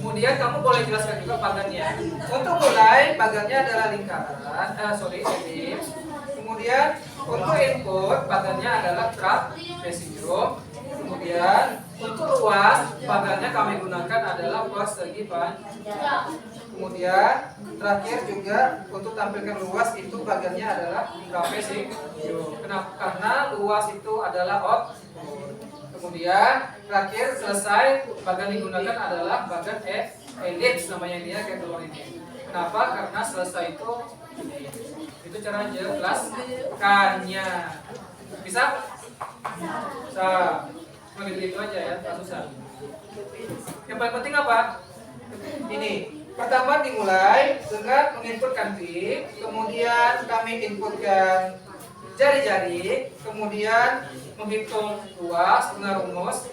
Kemudian kamu boleh jelaskan juga pagannya. Untuk mulai, pagannya adalah lingkaran, ellipse. Kemudian untuk input, pagannya adalah trapesium. Kemudian untuk luas, pagannya kami gunakan adalah persegi panjang. Kemudian terakhir juga untuk tampilkan luas itu pagannya adalah trapesium. Kenapa? Karena luas itu adalah output. Kemudian terakhir selesai, bagan digunakan adalah bagan ellipse, namanya dia kayak telur ini. Kenapa? Karena selesai itu cara jelaskannya. Bisa? Bisa. Cuma gitu aja ya, tak susah. Yang paling penting apa? Ini. Pertama dimulai dengan menginputkan pin, kemudian kami inputkan jari-jari, kemudian menghitung luas dengan rumus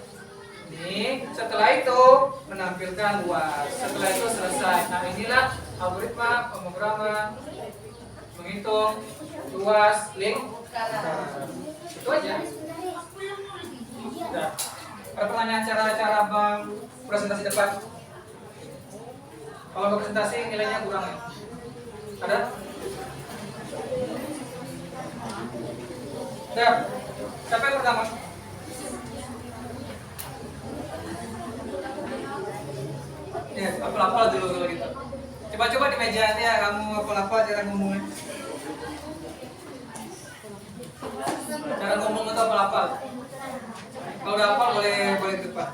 ini. Setelah itu menampilkan luas. Setelah itu selesai. Nah, inilah algoritma pemrograman menghitung luas lingkaran. Itu aja. Nah, pertanyaan cara presentasi depan. Kalau presentasi nilainya kurang ya? Ada? Siap. Siapa yang pertama? Ya, apel-apel dulu kalau gitu. Coba-coba di meja ya, kamu apel-apel cara ngomongnya. Cara ngomong itu apel-apel. Kalau udah apel boleh ke depan.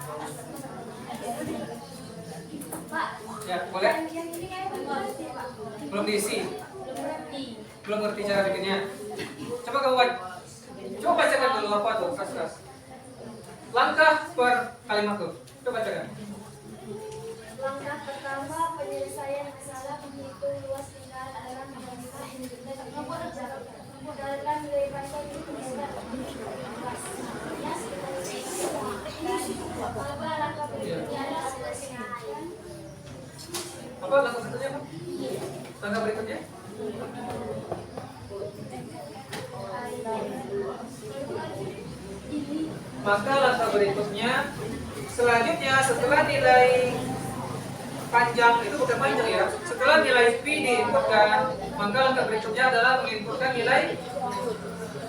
Ya, boleh. Belum diisi. Belum ngerti cara bikinnya. Coba kamu bacakan dulu apa tuh, keras-keras. Langkah per kalimat tuh. Coba bacakan. Langkah pertama penyelesaian masalah menghitung luas lingkaran adalah menambah berdasarkan nilai pasar itu bisa luas. Langkah berikutnya adalah penyelesaian. Apa langkah berikutnya? Langkah berikutnya? Maka langkah berikutnya selanjutnya setelah nilai panjang itu bukan panjang ya, setelah nilai P diinputkan, maka langkah berikutnya adalah menginputkan nilai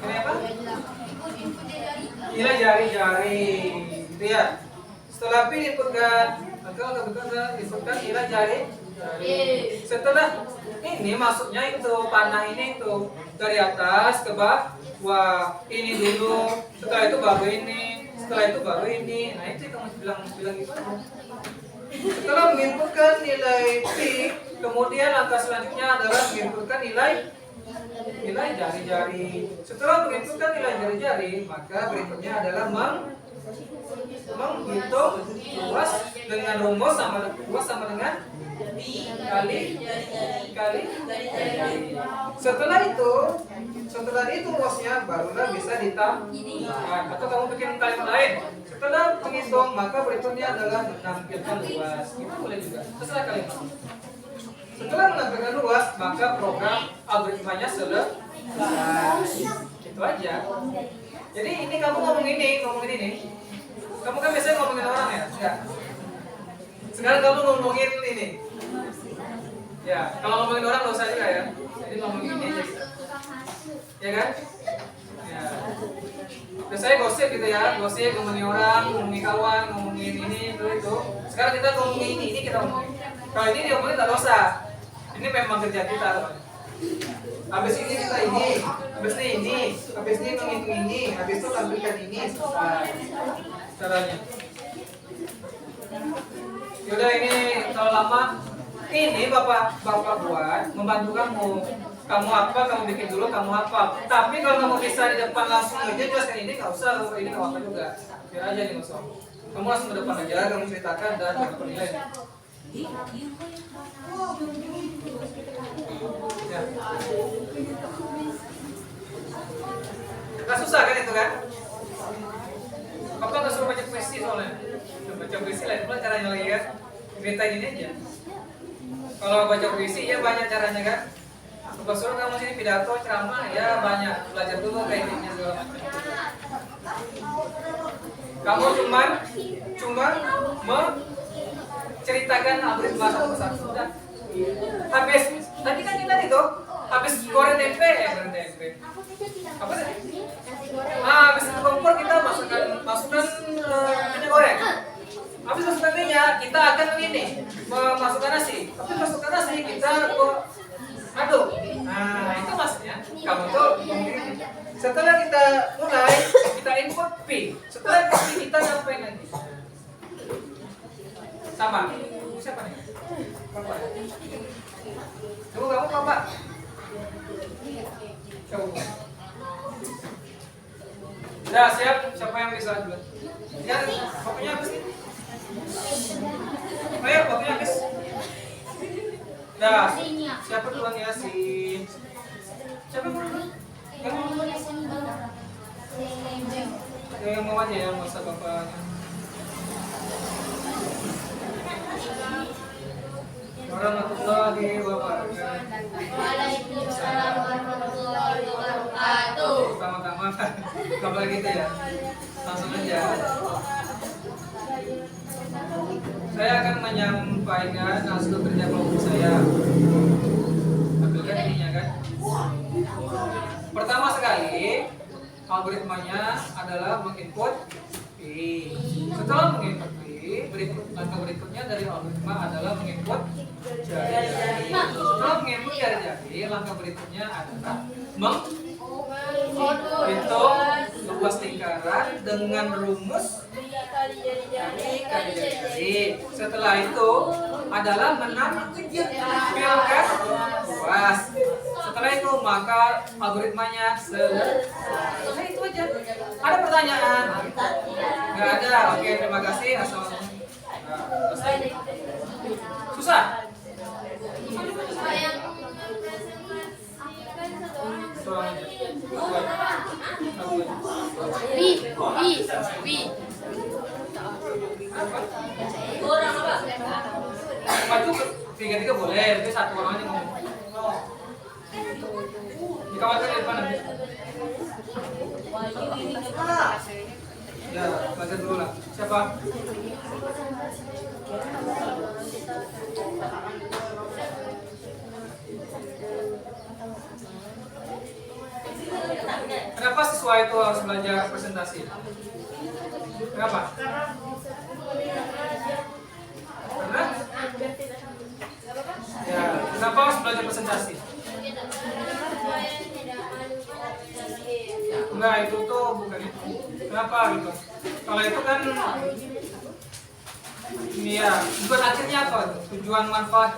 apa? Nilai jari-jari, gitu ya. Setelah P diinputkan, maka langkah berikutnya adalah menginputkan nilai jari. Setelah ini masuknya itu panah ini itu dari atas ke bawah, ini dulu, setelah itu baru ini, setelah itu baru ini. Nah itu kamu bilang gitu. Setelah menginputkan nilai P, kemudian langkah selanjutnya adalah menginputkan nilai jari-jari. Setelah menginputkan nilai jari-jari, maka berikutnya adalah menghitung luas dengan rumus sama dengan kali. Setelah itu luasnya barulah bisa ditambahkan. Atau kamu bikin kalimat lain. Setelah menghitung, maka berikutnya adalah menampilkan luas. Itu boleh juga. Terserah kalimat. Setelah menampilkan luas, maka program algoritmanya selesai. Itu aja. Jadi ini kamu ngomongin ini. Kamu kan biasanya ngomongin orang ya? Enggak. Sekarang kamu ngomongin ini. Ya, kalau ngomongin orang nggak usah juga ya. Jadi ngomongin ini aja. Ya kan? Ya. Biasanya gosip gitu ya, gosip ngomongin orang, ngomongin kawan, ngomongin ini, itu. Sekarang kita ngomongin ini kita ngomongin. Kalau ini diomongin tak dosa. Ini memang kerja kita. Habis ini kita ini, habis ini menghitung ini, habis itu tampilkan ini, selesai. Caranya. Yaudah ini kalau lama ini bapak buat membantu kamu apa kamu bikin dulu kamu hafal. Tapi kalau kamu bisa di depan langsung aja jelaskan ini nggak usah, kalau ini nggak apa juga. Biar aja nih Mas Om. Kamu langsung ke depan aja, kamu ceritakan dan dapat penilaian. Ya. Nggak susah kan itu kan? Papa nggak suruh baca puisi soalnya. Baca puisi lain pula caranya lagi kan? gini aja. Kalau baca puisi ya banyak caranya kan. Pas suruh kamu sini pidato, ceramah ya banyak. Belajar dulu tekniknya segala macam. Kamu cuma menceritakan algoritma satu persatu. Sudah. Habis tadi kan kita itu habis goreng tempe apa tadi? Habis itu kompor kita masukkan minyak goreng. Habis masukkan minyak kita akan ini memasukkan nasi. Tapi masukkan nasi kita aduk. Nah itu maksudnya kamu tuh setelah kita mulai kita input P. Setelah P kita ngapain nanti? Sama. Siapa nih? Bapak. Coba kamu Bapak. Coba. Udah siap? Siapa yang bisa dulu? Ya, waktunya habis nih. Ayo, waktunya habis. Udah. Siapa duluan ya si? Siapa duluan? Yang mau aja ya, masa bapaknya. Warahmatullahi wabarakatuh. Waalaikumsalam warahmatullahi wabarakatuh. Pertama-tama kalau lagi gitu ya, langsung aja. Saya akan menyampaikan hasil kerja kelompok saya. Ambilkan ininya kan. Pertama sekali, algoritmanya adalah menginput P. Setelah menginput P, langkah berikutnya dari algoritma adalah menginput jari-jari. Setelah menginput jari-jari, langkah berikutnya adalah menghitung luas lingkaran dengan rumus jari-jari. Setelah itu adalah menampilkan luas. Setelah itu maka algoritmanya selesai. Itu aja. Ada pertanyaan? Nggak ada. Oke, terima kasih. Assalamualaikum. Susah? Maju tiga-tiga boleh, tapi satu orang aja ngomong. Dikawalkan di depan nanti. Ya, belajar dulu lah. Siapa? Kenapa siswa itu harus belajar presentasi? Kenapa? Karena? Ya, kenapa harus belajar presentasi? Enggak, itu tuh bukan itu. Kenapa gitu? Kalau itu kan ini ya, bukan akhirnya apa? Tujuan manfaat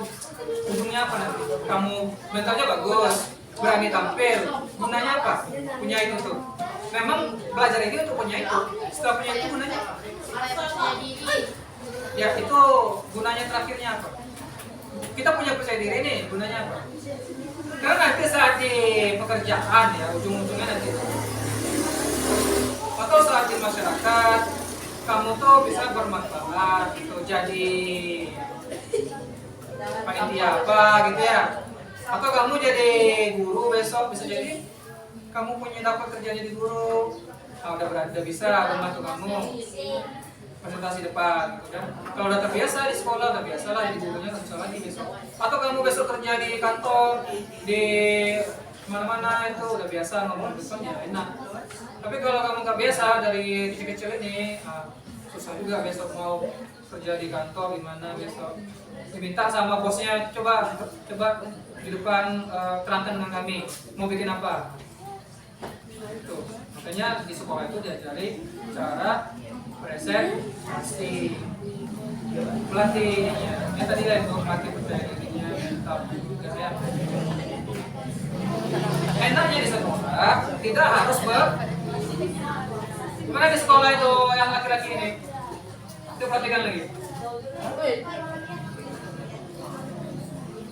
ujungnya apa nanti? Kamu mentalnya bagus, berani tampil, gunanya apa? Punya itu tuh. Memang belajar ini untuk punya itu. Setelah punya itu gunanya apa? Ya itu gunanya terakhirnya apa? Kita punya percaya diri nih, gunanya apa? Karena nanti saat di pekerjaan ya, ujung-ujungnya nanti atau saat di masyarakat kamu tuh bisa bermanfaat gitu, jadi panitia apa gitu ya, atau kamu jadi guru besok, bisa jadi kamu punya dapat kerja jadi guru, udah bisa membantu kamu presentasi depan gitu kan. Kalau udah terbiasa di sekolah, udah biasa lah jadi gurunya, nggak bisa lagi besok. Atau kamu besok kerja di kantor, di mana-mana itu udah biasa ngomong depan ya enak. Tapi kalau kamu nggak biasa dari kecil-kecil ini, susah juga besok mau kerja di kantor gimana besok. Diminta sama bosnya, coba di depan terangkan dengan kami mau bikin apa. Itu makanya di sekolah itu diajari cara presentasi, pelatih ya tadi lah itu pelatih percaya dirinya, mental juga ya. Enaknya di sekolah tidak harus gimana di sekolah itu yang laki-laki ini itu perhatikan lagi.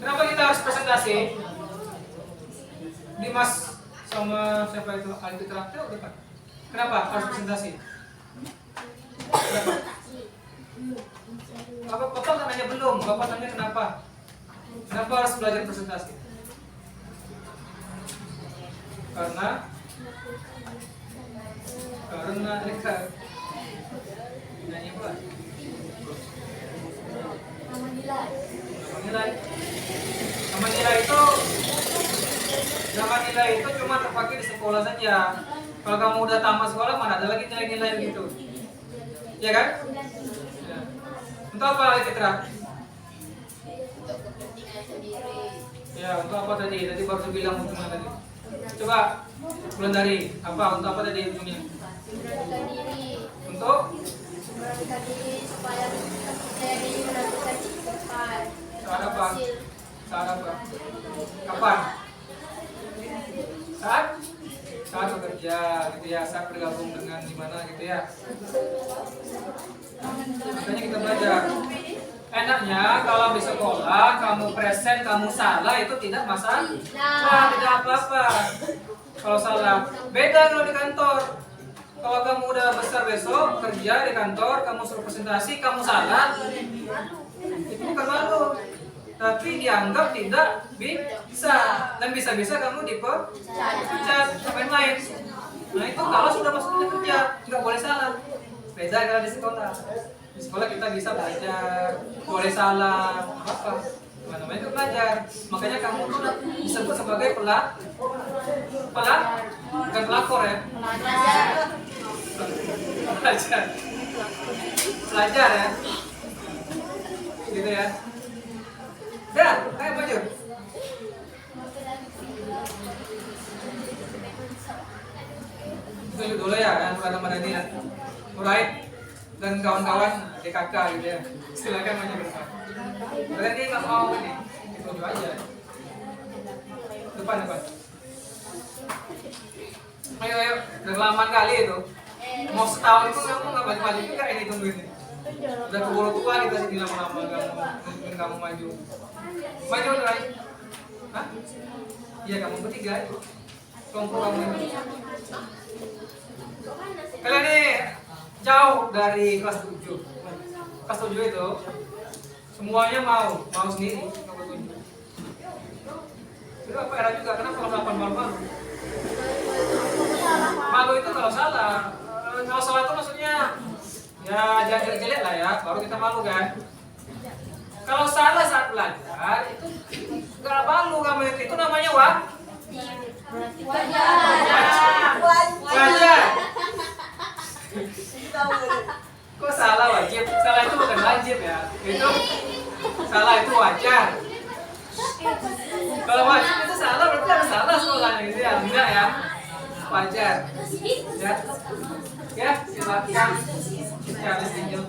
Kenapa kita harus presentasi? Dimas sama siapa itu Aldi Traktir depan. Kenapa harus presentasi? Kenapa? Bapak nanya belum. Bapak tanya kenapa? Kenapa harus belajar presentasi? Karena mereka nanya apa? Nama nilai. Nama nilai itu cuma terpakai di sekolah saja. Kalau kamu udah tamat sekolah, mana ada lagi nilai-nilai begitu? Ya kan? Ya. Untuk apa Fitra? Untuk kepentingan sendiri. Ya, untuk apa tadi? Tadi baru bilang ujungnya tadi. Coba bulan dari apa? Untuk apa tadi ujungnya? Memberanikan diri. Untuk Memberanikan diri supaya kita percaya diri menentukan depan. saat apa? Saat apa? Kapan? Saat bekerja gitu ya, saat bergabung dengan gimana gitu ya. Makanya kita belajar. Enaknya kalau di sekolah kamu present, kamu salah itu tidak masalah. Tidak apa-apa. Kalau salah, beda kalau di kantor. Kalau kamu udah besar besok kerja di kantor, kamu suruh presentasi, kamu salah, itu bukan malu, tapi dianggap tidak bisa, dan bisa-bisa kamu dipecat, main-main. Nah itu kalau sudah masuk dunia kerja, nggak boleh salah. Beda kalau di sekolah. Di sekolah kita bisa belajar, boleh salah, apa? Namanya itu belajar. Makanya kamu tuh disebut sebagai bukan pelakor ya. Pelajar ya. Gitu ya. Dah, ayo maju. Tunjuk dulu ya, kan teman-teman ini ya. Alright. Dan kawan-kawan DKK gitu ya. Silakan maju ke depan. Kalian ini nggak mau ini, tunjuk aja. Depan. Ayo, udah lama kali itu. Mau setahun itu kamu nggak maju-maju juga ini tungguin. Udah keburu tua kita sini lama-lama kamu maju. Maju Rai. Hah? Iya kamu bertiga itu. Kelompok kamu ini. Kalian ini jauh dari kelas 7. Kelas 7 itu semuanya mau sendiri, kamu tunjuk. Itu apa era juga, kenapa kelas 8 malu-malu? Malu itu kalau salah. Kalau salah itu maksudnya ya jangan jelek-jelek lah ya, baru kita malu kan. Kalau salah saat belajar itu nggak malu kamu, itu namanya wajar. Kok salah wajib? Salah itu bukan wajib ya. Itu salah itu wajar. Kalau wajib itu salah berarti harus salah sekolahnya gitu ya. Enggak ya. Wajar. Ya, silakan. Kita habis tinjau.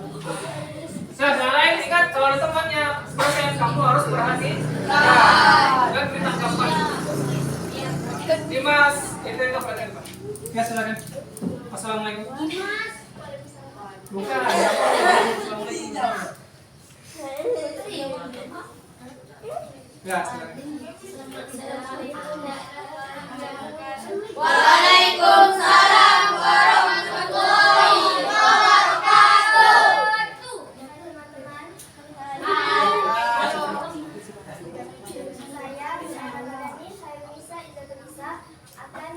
Yang lain ingat kalau ada temannya dosen kamu harus berhati. Dan ditangkapkan. Dimas, itu yang perhatian Pak. Ya silakan. Assalamualaikum. Bukan. Assalamualaikum. Ya silakan. Waalaikumsalam warahmatullahi wabarakatuh. Teman-teman, saya Nisa Iza akan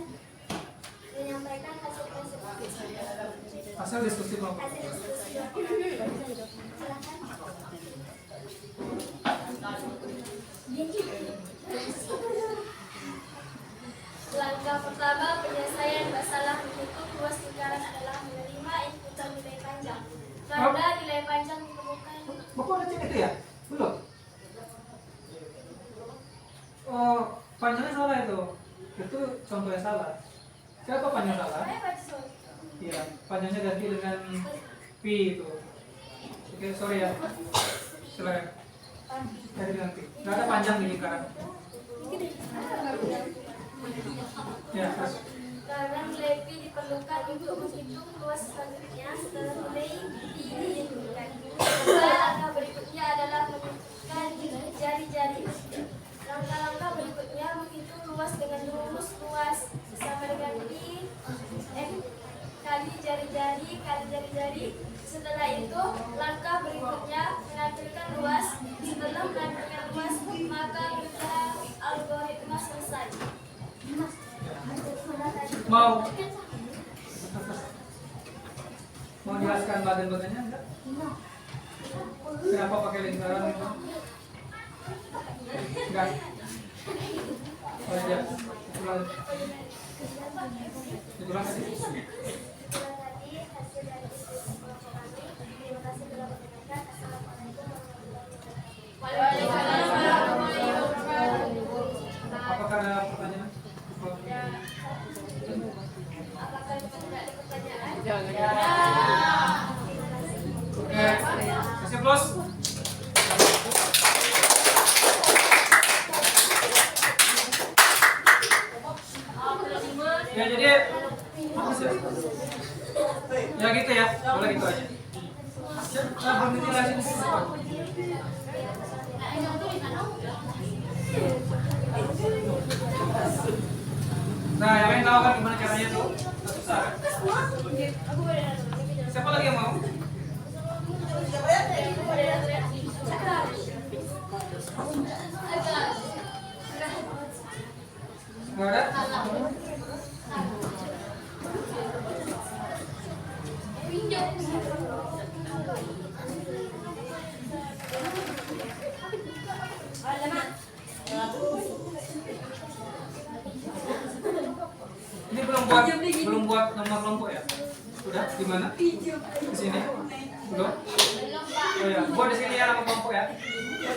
menyampaikan hasil presentasi. Hasil diskusi kelompok. Langkah pertama penyelesaian masalah menghitung luas lingkaran adalah menerima inputan nilai panjang. Karena nilai panjang ditemukan. Bapak udah cek itu ya? Belum? Oh, panjangnya salah itu. Itu contohnya salah. Siapa panjang salah? Saya baca soal. Iya, panjangnya ganti dengan P itu. Oke, sorry ya. Silakan. Ganti dengan P. Nggak ada panjang di lingkaran. Ya, terus. Karena nilai P diperlukan untuk menghitung luas selanjutnya setelah nilai P ditentukan. Langkah berikutnya adalah menentukan jari-jari. Langkah-langkah berikutnya menghitung luas dengan rumus luas sama dengan P kali jari-jari. Setelah itu langkah berikutnya mengambil Mau jelaskan bagian-bagiannya enggak? Kenapa pakai lingkaran itu? Enggak. Oh iya. Itulah tadi. Hasil dari diskusi kelompok kami. Terima kasih telah mendengarkan. Assalamualaikum warahmatullahi wabarakatuh. Apakah ada pertanyaan? Apakah ada pertanyaan? Oke. Kasih plus. Ya jadi apa sih? Ya gitu ya, boleh gitu aja. Belum dijelasin sih. Nah, yang lain tahu kan gimana caranya tuh? Susah. Siapa lagi yang mau? Nggak ada? Ini belum buat nomor kelompok ya? Udah di mana? Di sini. Belum? Oh ya, buat di sini ya nama kelompok ya.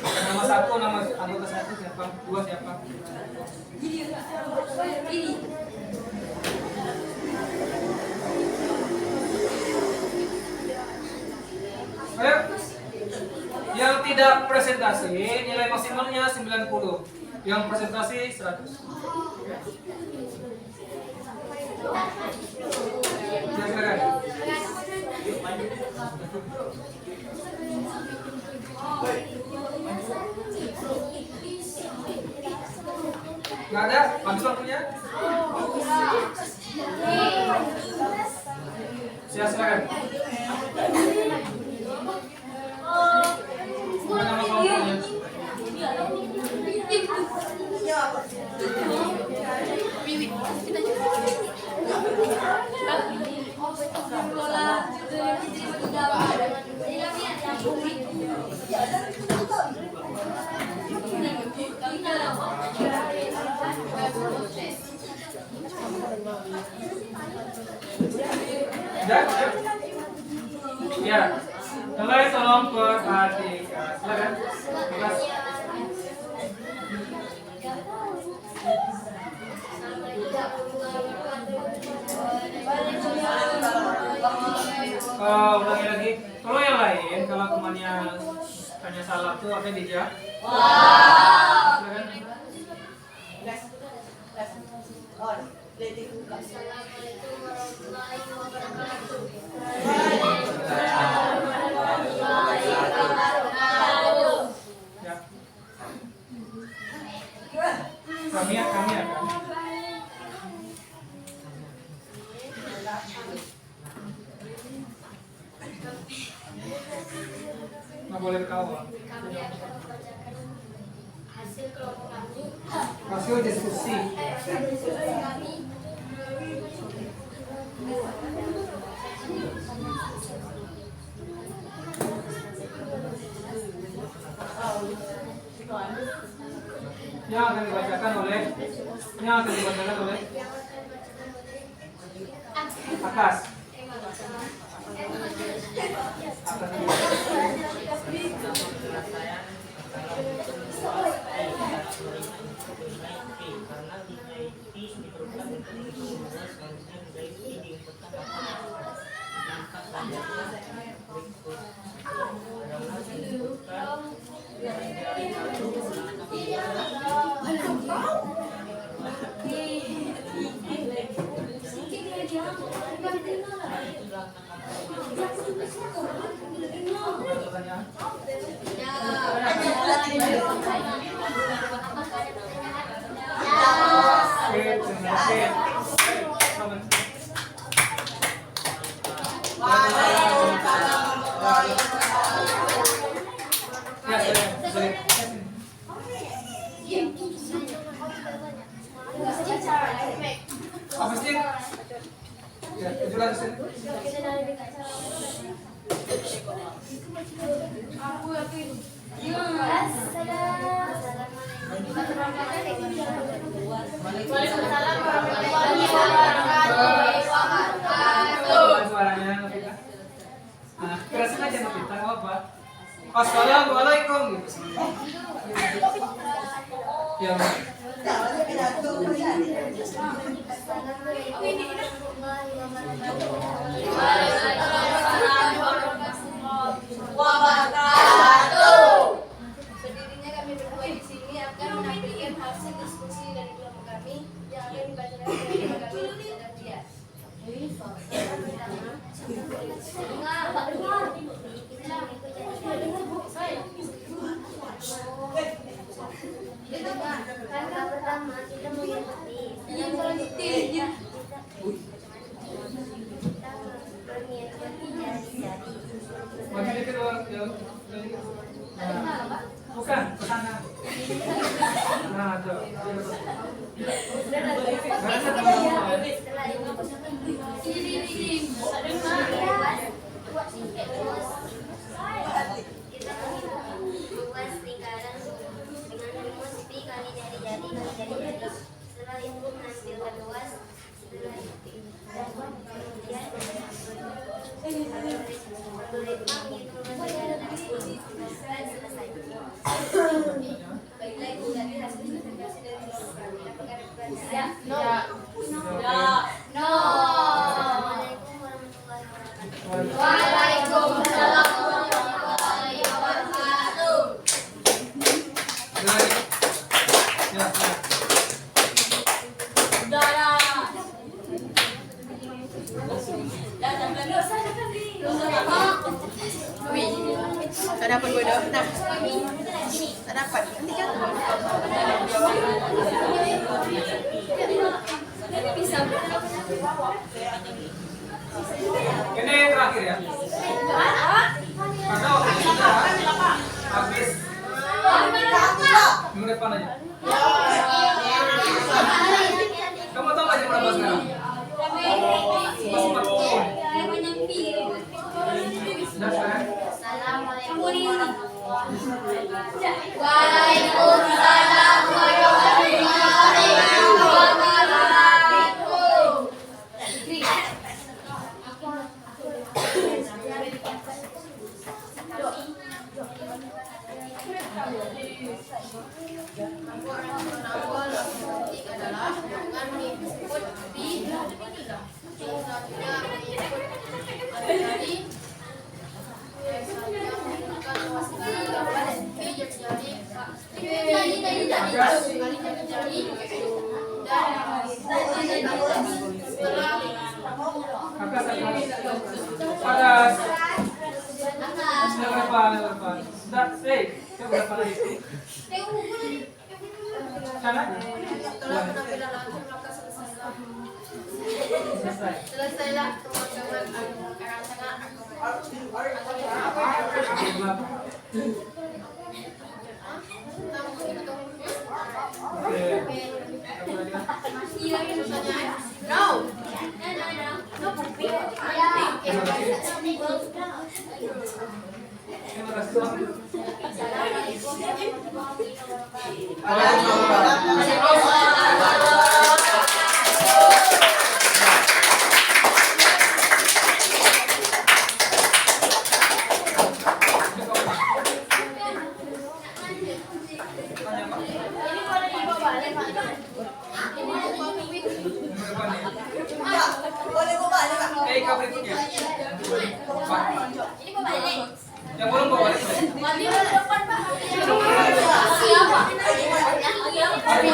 Nama satu, nama anggota satu siapa? Dua siapa? Ayo. Yang tidak presentasi nilai maksimalnya 90. Yang presentasi 100. Ya, silakan. Nggak ada? Habis waktunya? Silakan. Mana nama kelompoknya? Ya, mulai tolong perhatikan. Silakan. Kelas. Ulangi lagi. Kalau yang lain, kalau temannya tanya salah tuh apa dijawab? Silakan. Assalamualaikum warahmatullahi wabarakatuh. Ya. Kami ya. Nggak boleh ketawa. Kami akan membacakan hasil kelompok kami. Hasil diskusi. Kami yang akan dibacakan oleh Akas. Apa sih? Majulah ke sini. Waalaikumsalam warahmatullahi wabarakatuh. Suaranya Novita. Nah, kerasin aja Novita, nggak apa. Assalamualaikum gitu. Ya. Berdirinya kami berdua di sini akan menampilkan hasil diskusi dari kelompok kami yang akan dibacakan oleh kelompok kami dan dia. Langkah pertama kita mengikuti. Maju dikit doang, ya. Bukan, ke sana. Nah, tuh. Setelah kita membuat lingkaran dengan rumus pi kali jari-jari kali jari-jari. Setelah itu menghasilkan luas. Setelah itu kemudian algoritma menghitung luas jalan dan selesai. Baiklah itu dari hasil presentasi dari kelompok kami. Apakah ada pertanyaan? Ya. Assalamualaikum warahmatullahi wabarakatuh. Waalaikumsalam warahmatullahi wabarakatuh. Lagi. Ya. Tak dapat gue dah. Nah. Tak dapat. Nanti kan. Ini terakhir ya. Karena waktu kita habis minggu depan aja. Kamu tahu nggak jam berapa sekarang? Masih 40. Sudah sekarang? Assalamualaikum warahmatullahi wabarakatuh. Waalaikumsalam warahmatullahi wabarakatuh. Kakak saya panas. Sudah berapa? Sudah, sudah berapa lagi? Sana? Setelah penampilan langsung maka selesailah. Selesai. Selesailah pemakaman rancangan Oke. No. Terima kasih. Boleh gue balik Kak? Kak berikutnya. Pak. Ini mau balik. Yang belum bawa balik. Mami ke depan, Pak. Siapa? Hari ini.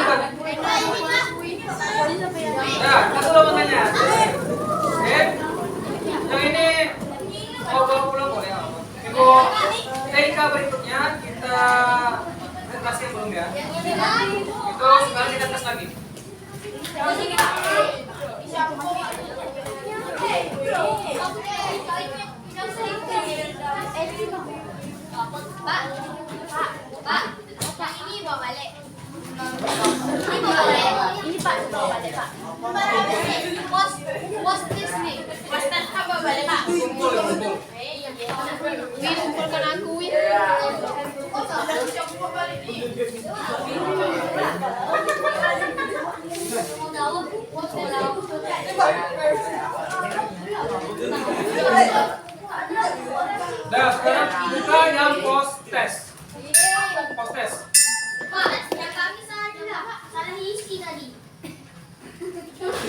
Ya, kita dulu makanya. Yang ini mau bawa pulang boleh nggak? Ibu, TK berikutnya kita presentasi yang belum ya. Itu sekarang kita tes lagi. Pak, ini bawa balik. Ini bawa balik. Ini Pak, bawa balik Pak. Post this nih. balik Pak. Kumpul. Win, kumpulkan aku Win. Nah, sekarang buka yang post test. Post test. Pak, yang kami salah diisi tadi. Post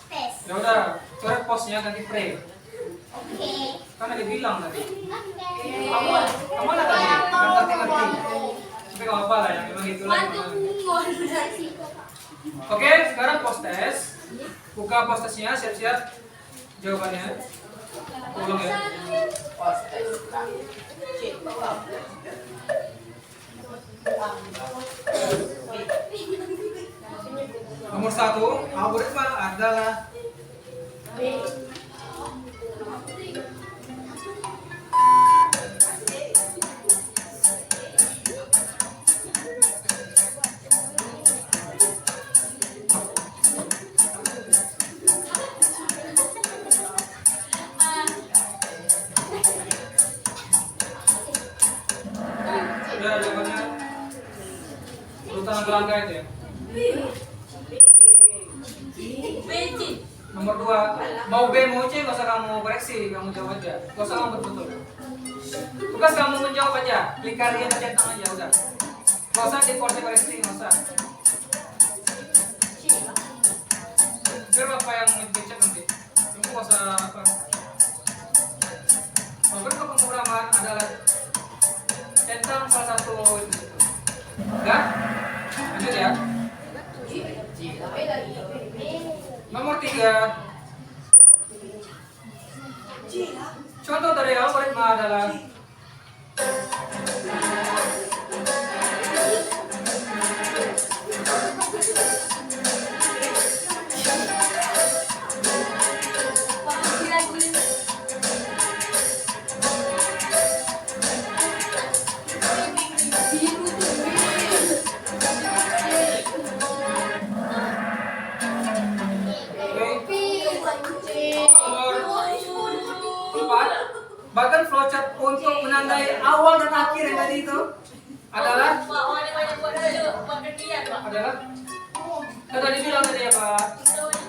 test. Ya udah, coret postnya ganti pre. Oke. Kan ada bilang tadi. Oke. Kamu ada tadi? Ngerti. Tapi nggak apa lah, yang memang itulah. Oke, sekarang post test. Buka post testnya, siap-siap jawabannya. Ulang ya. Nomor 1, algoritma adalah udah jawabannya urutan angka itu ya. Nomor 2, mau B mau C gak usah kamu koreksi, kamu jawab aja. Gak usah kamu betul. Tugas kamu menjawab aja, klik karya centang aja udah. Gak usah dikoreksi, gak usah. Biar bapak yang ngecek nanti. Kamu gak usah apa. Algoritma pemrograman adalah centang salah satu itu. Udah? Lanjut ya. Nomor 3, contoh dari algoritma adalah bahkan flowchart untuk menandai awal dan akhir yang tadi itu adalah kan tadi bilang tadi ya Pak,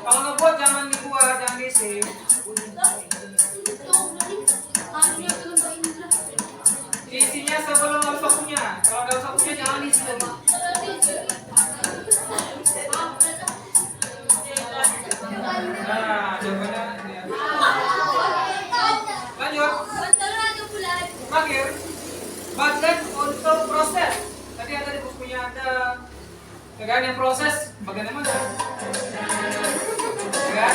kalau ngebuat jangan dibuat, jangan diisi. Isinya sebelum dalam sakunya, kalau dalam sakunya jangan diisi. Nah, jawabannya ini ya. Lanjut. Akhir. Bagian untuk proses. Tadi ada di bukunya ada. Ya kan yang proses bagian mana? Ya kan?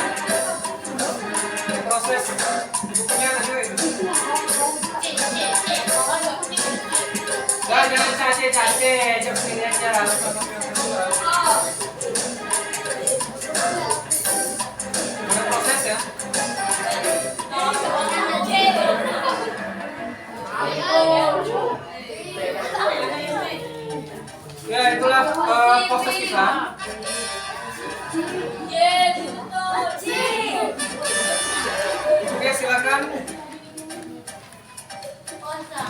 Yang proses di bukunya ada juga itu. Jangan cace, seperti ini aja. Ada proses ya. Ya itulah proses kita. Oke silakan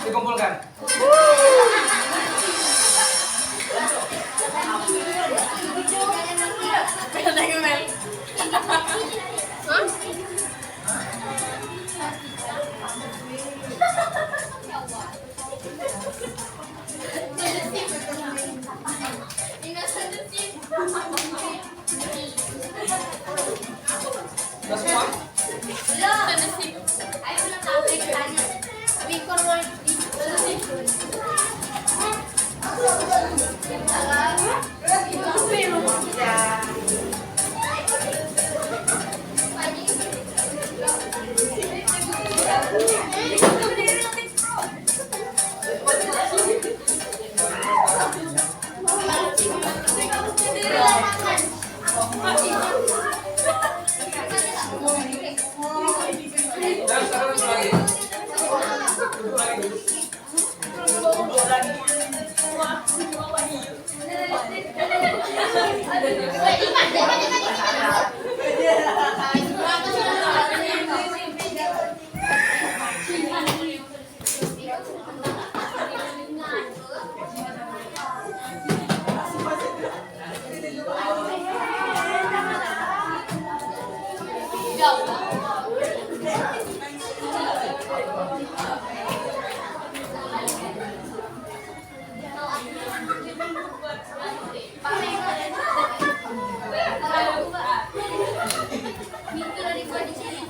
dikumpulkan. Sudah semua? Dan sekarang lagi. Itu dari gua di sini.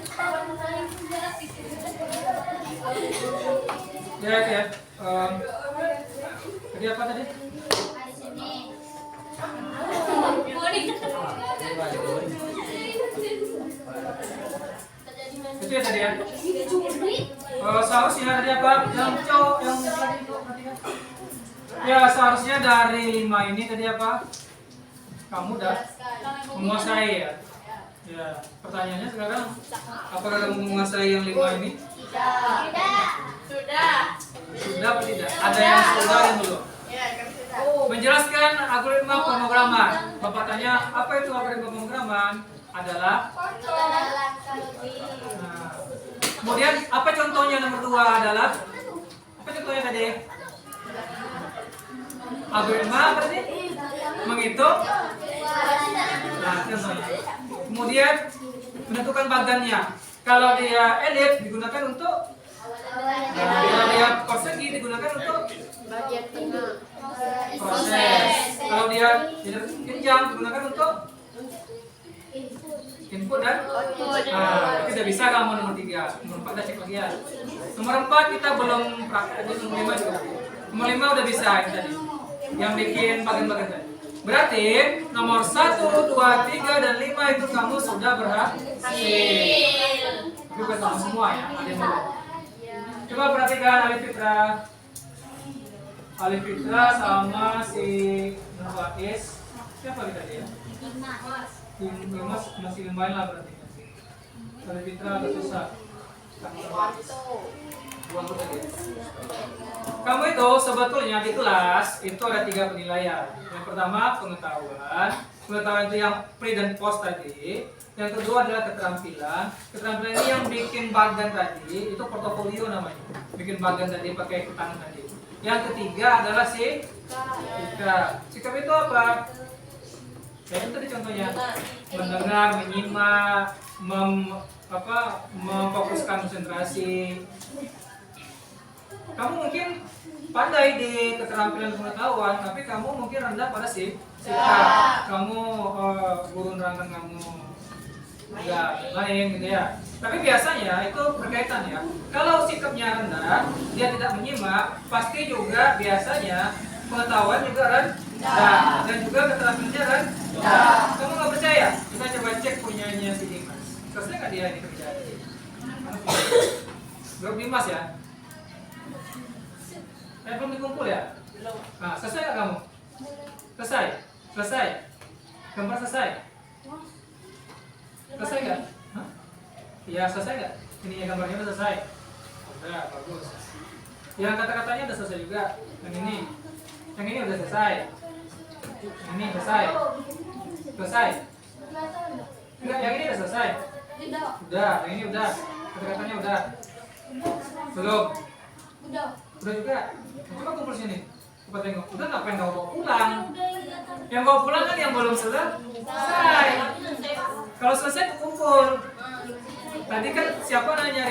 Ya, itu ya. Tadi apa tadi? Di sini. Itu ya tadi ya. Seharusnya tadi apa? Yang cowok yang tadi itu perhatikan. Ya, seharusnya dari 5 ini tadi apa? Kamu udah menguasai ya. Ya, pertanyaannya sekarang apakah kamu menguasai yang 5 ini? Sudah. Sudah atau tidak? Ada yang sudah yang belum? Ya, kami sudah. Menjelaskan algoritma pemrograman. Bapak tanya, apa itu algoritma pemrograman? Adalah nah, kemudian apa contohnya nomor 2 adalah? Apa contohnya tadi? Algoritma apa tadi? Menghitung. Nah, contohnya. Kemudian menentukan bagannya. Kalau dia elit digunakan untuk kalau dia persegi digunakan untuk Bagian tengah. proses. Kalau dia jenjang digunakan untuk input dan nah, itu udah bisa kamu nomor 3. Nomor 4 udah cek lagi ya. Nomor 4 kita belum praktek, jadi nomor 5 juga. Nomor 5 udah bisa ini tadi. Yang bikin bagian-bagian tadi. Berarti nomor 1, 2, 3 dan 5 itu kamu sudah berhasil. Tapi bukan kamu semua ya, ada yang belum. Coba perhatikan Alif Fitra. Alif Fitra sama si Nurwais. Siapa kita dia? Masih lumayan lah berarti. Alif Fitra agak susah. Kamu itu sebetulnya di kelas itu ada 3 penilaian. Yang pertama pengetahuan. Pengetahuan itu yang pre dan post tadi. Yang kedua adalah keterampilan. Keterampilan ini yang bikin bagan tadi, itu portofolio namanya. Bikin bagan tadi pakai tangan tadi. Yang ketiga adalah sikap. Sikap itu apa? Ya itu tadi contohnya. Mendengar, menyimak, memfokuskan konsentrasi. Kamu mungkin pandai di keterampilan pengetahuan, tapi kamu mungkin rendah pada sikap. Kamu guru nerangkan kamu enggak lain gitu ya. Tapi biasanya itu berkaitan ya. Kalau sikapnya rendah, dia tidak menyimak, pasti juga biasanya pengetahuan juga rendah dan juga keterampilannya rendah. Kamu nggak percaya? Kita coba cek punyanya si Dimas. Selesai nggak dia ini kerjaan? Grup Dimas ya? Belum dikumpul ya? Belum. Nah, selesai nggak kamu? Selesai? Selesai? Gambar selesai? Selesai nggak? Hah? Iya, selesai nggak? Ininya gambarnya udah selesai? Udah, bagus. Yang kata-katanya udah selesai juga. Yang ini udah selesai. Ini selesai. Selesai? Enggak, yang ini udah selesai? Udah, yang ini udah. Kata-katanya udah. Belum? Udah juga. Coba kumpul sini. Coba tengok. Udah ngapain kau bawa pulang? Yang bawa pulang kan yang belum selesai. Kalau selesai kumpul. Tadi kan siapa nanya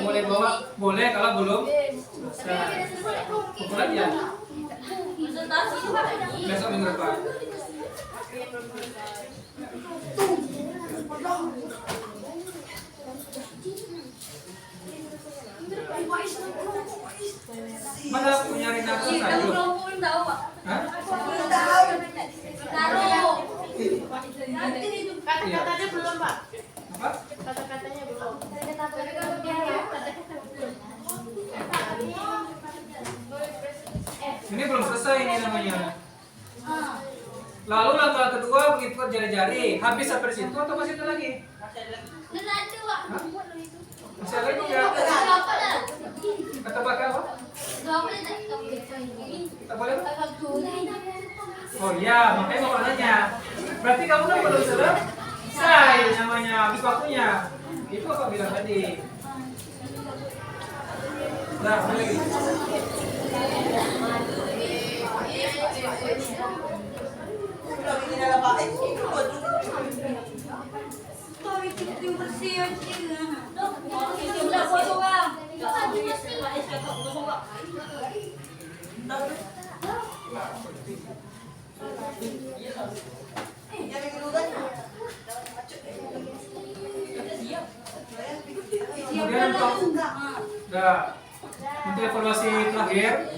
boleh bawa? Boleh kalau belum selesai. Kumpul aja. Besok minggu depan. Mana punya Rina selesai belum? Hah? Kata-katanya belum, Pak. Apa? Kata-katanya belum. Ini belum selesai ini namanya. Lalu langkah kedua begitu jari-jari. Habis sampai situ atau masih ada lagi? Hah? Masih ada lagi ya? Kata pakai apa? Tak boleh? Oh iya, makanya mau nanya. Berarti kamu kan belum selesai namanya habis waktunya. Itu apa bilang tadi? Nah, lagi. terakhir,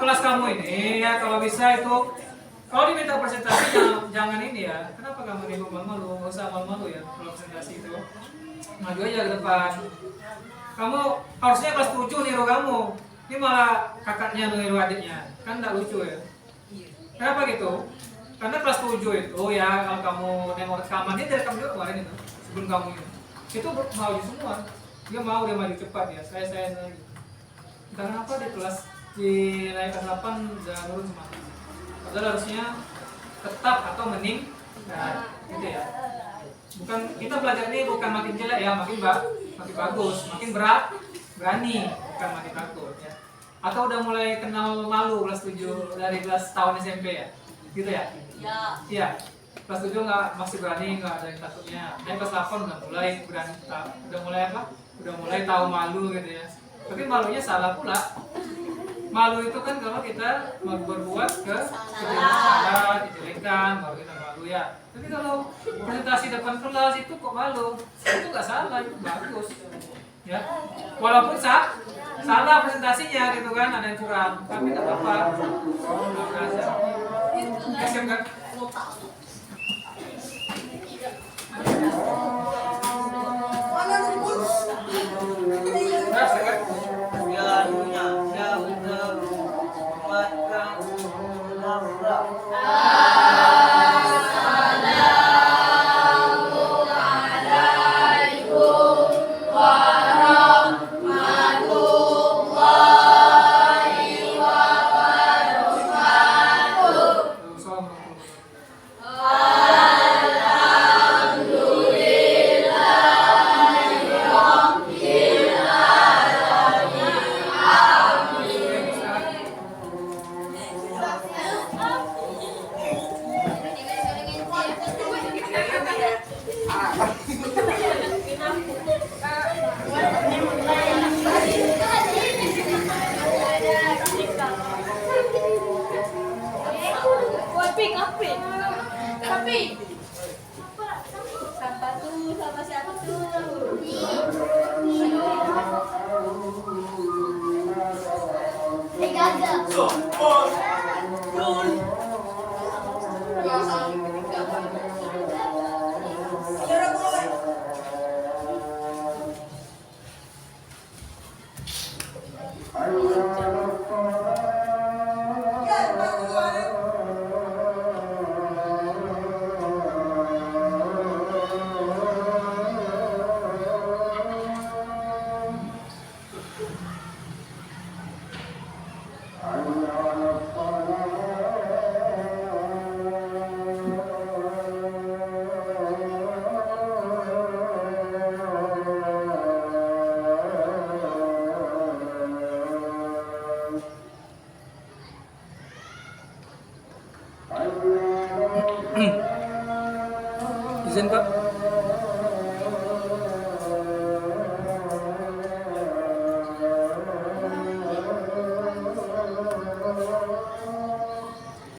kelas kamu ini ya kalau bisa itu kalau diminta presentasi jangan ini ya. Kenapa kamu nih malu-malu? Nggak usah malu-malu ya kalau presentasi itu. Maju aja ke depan. Kamu harusnya kelas 7 niru kamu. Ini malah kakaknya niru adiknya. Kan enggak lucu ya. Kenapa gitu? Karena kelas 7 itu ya kalau kamu nengok rekaman dia direkam juga kemarin itu sebelum kamu itu maju semua. Dia maju cepat ya. Saya gitu. Karena apa di kelas di naik kelas 8 udah nurut sama aku. Padahal harusnya tetap atau mending nah, gitu ya. Bukan kita belajar ini bukan makin jelek ya, makin bagus, makin berani, bukan makin takut ya. Atau udah mulai kenal malu kelas 7 dari kelas tahun SMP ya. Gitu ya? Iya. Kelas 7 masih berani, nggak ada yang takutnya. Dan kelas 8 udah mulai berani, udah mulai apa? Udah mulai tahu malu gitu ya. Tapi malunya salah pula. Malu itu kan kalau kita berbuat salah, dijelekan, baru kita malu ya. Tapi kalau presentasi depan kelas itu kok malu, itu nggak salah, itu bagus. Ya, walaupun salah presentasinya gitu kan, ada yang curang, tapi nggak apa-apa. Kasih enggak? Sampah tuh sama siapa tuh? Izin Pak.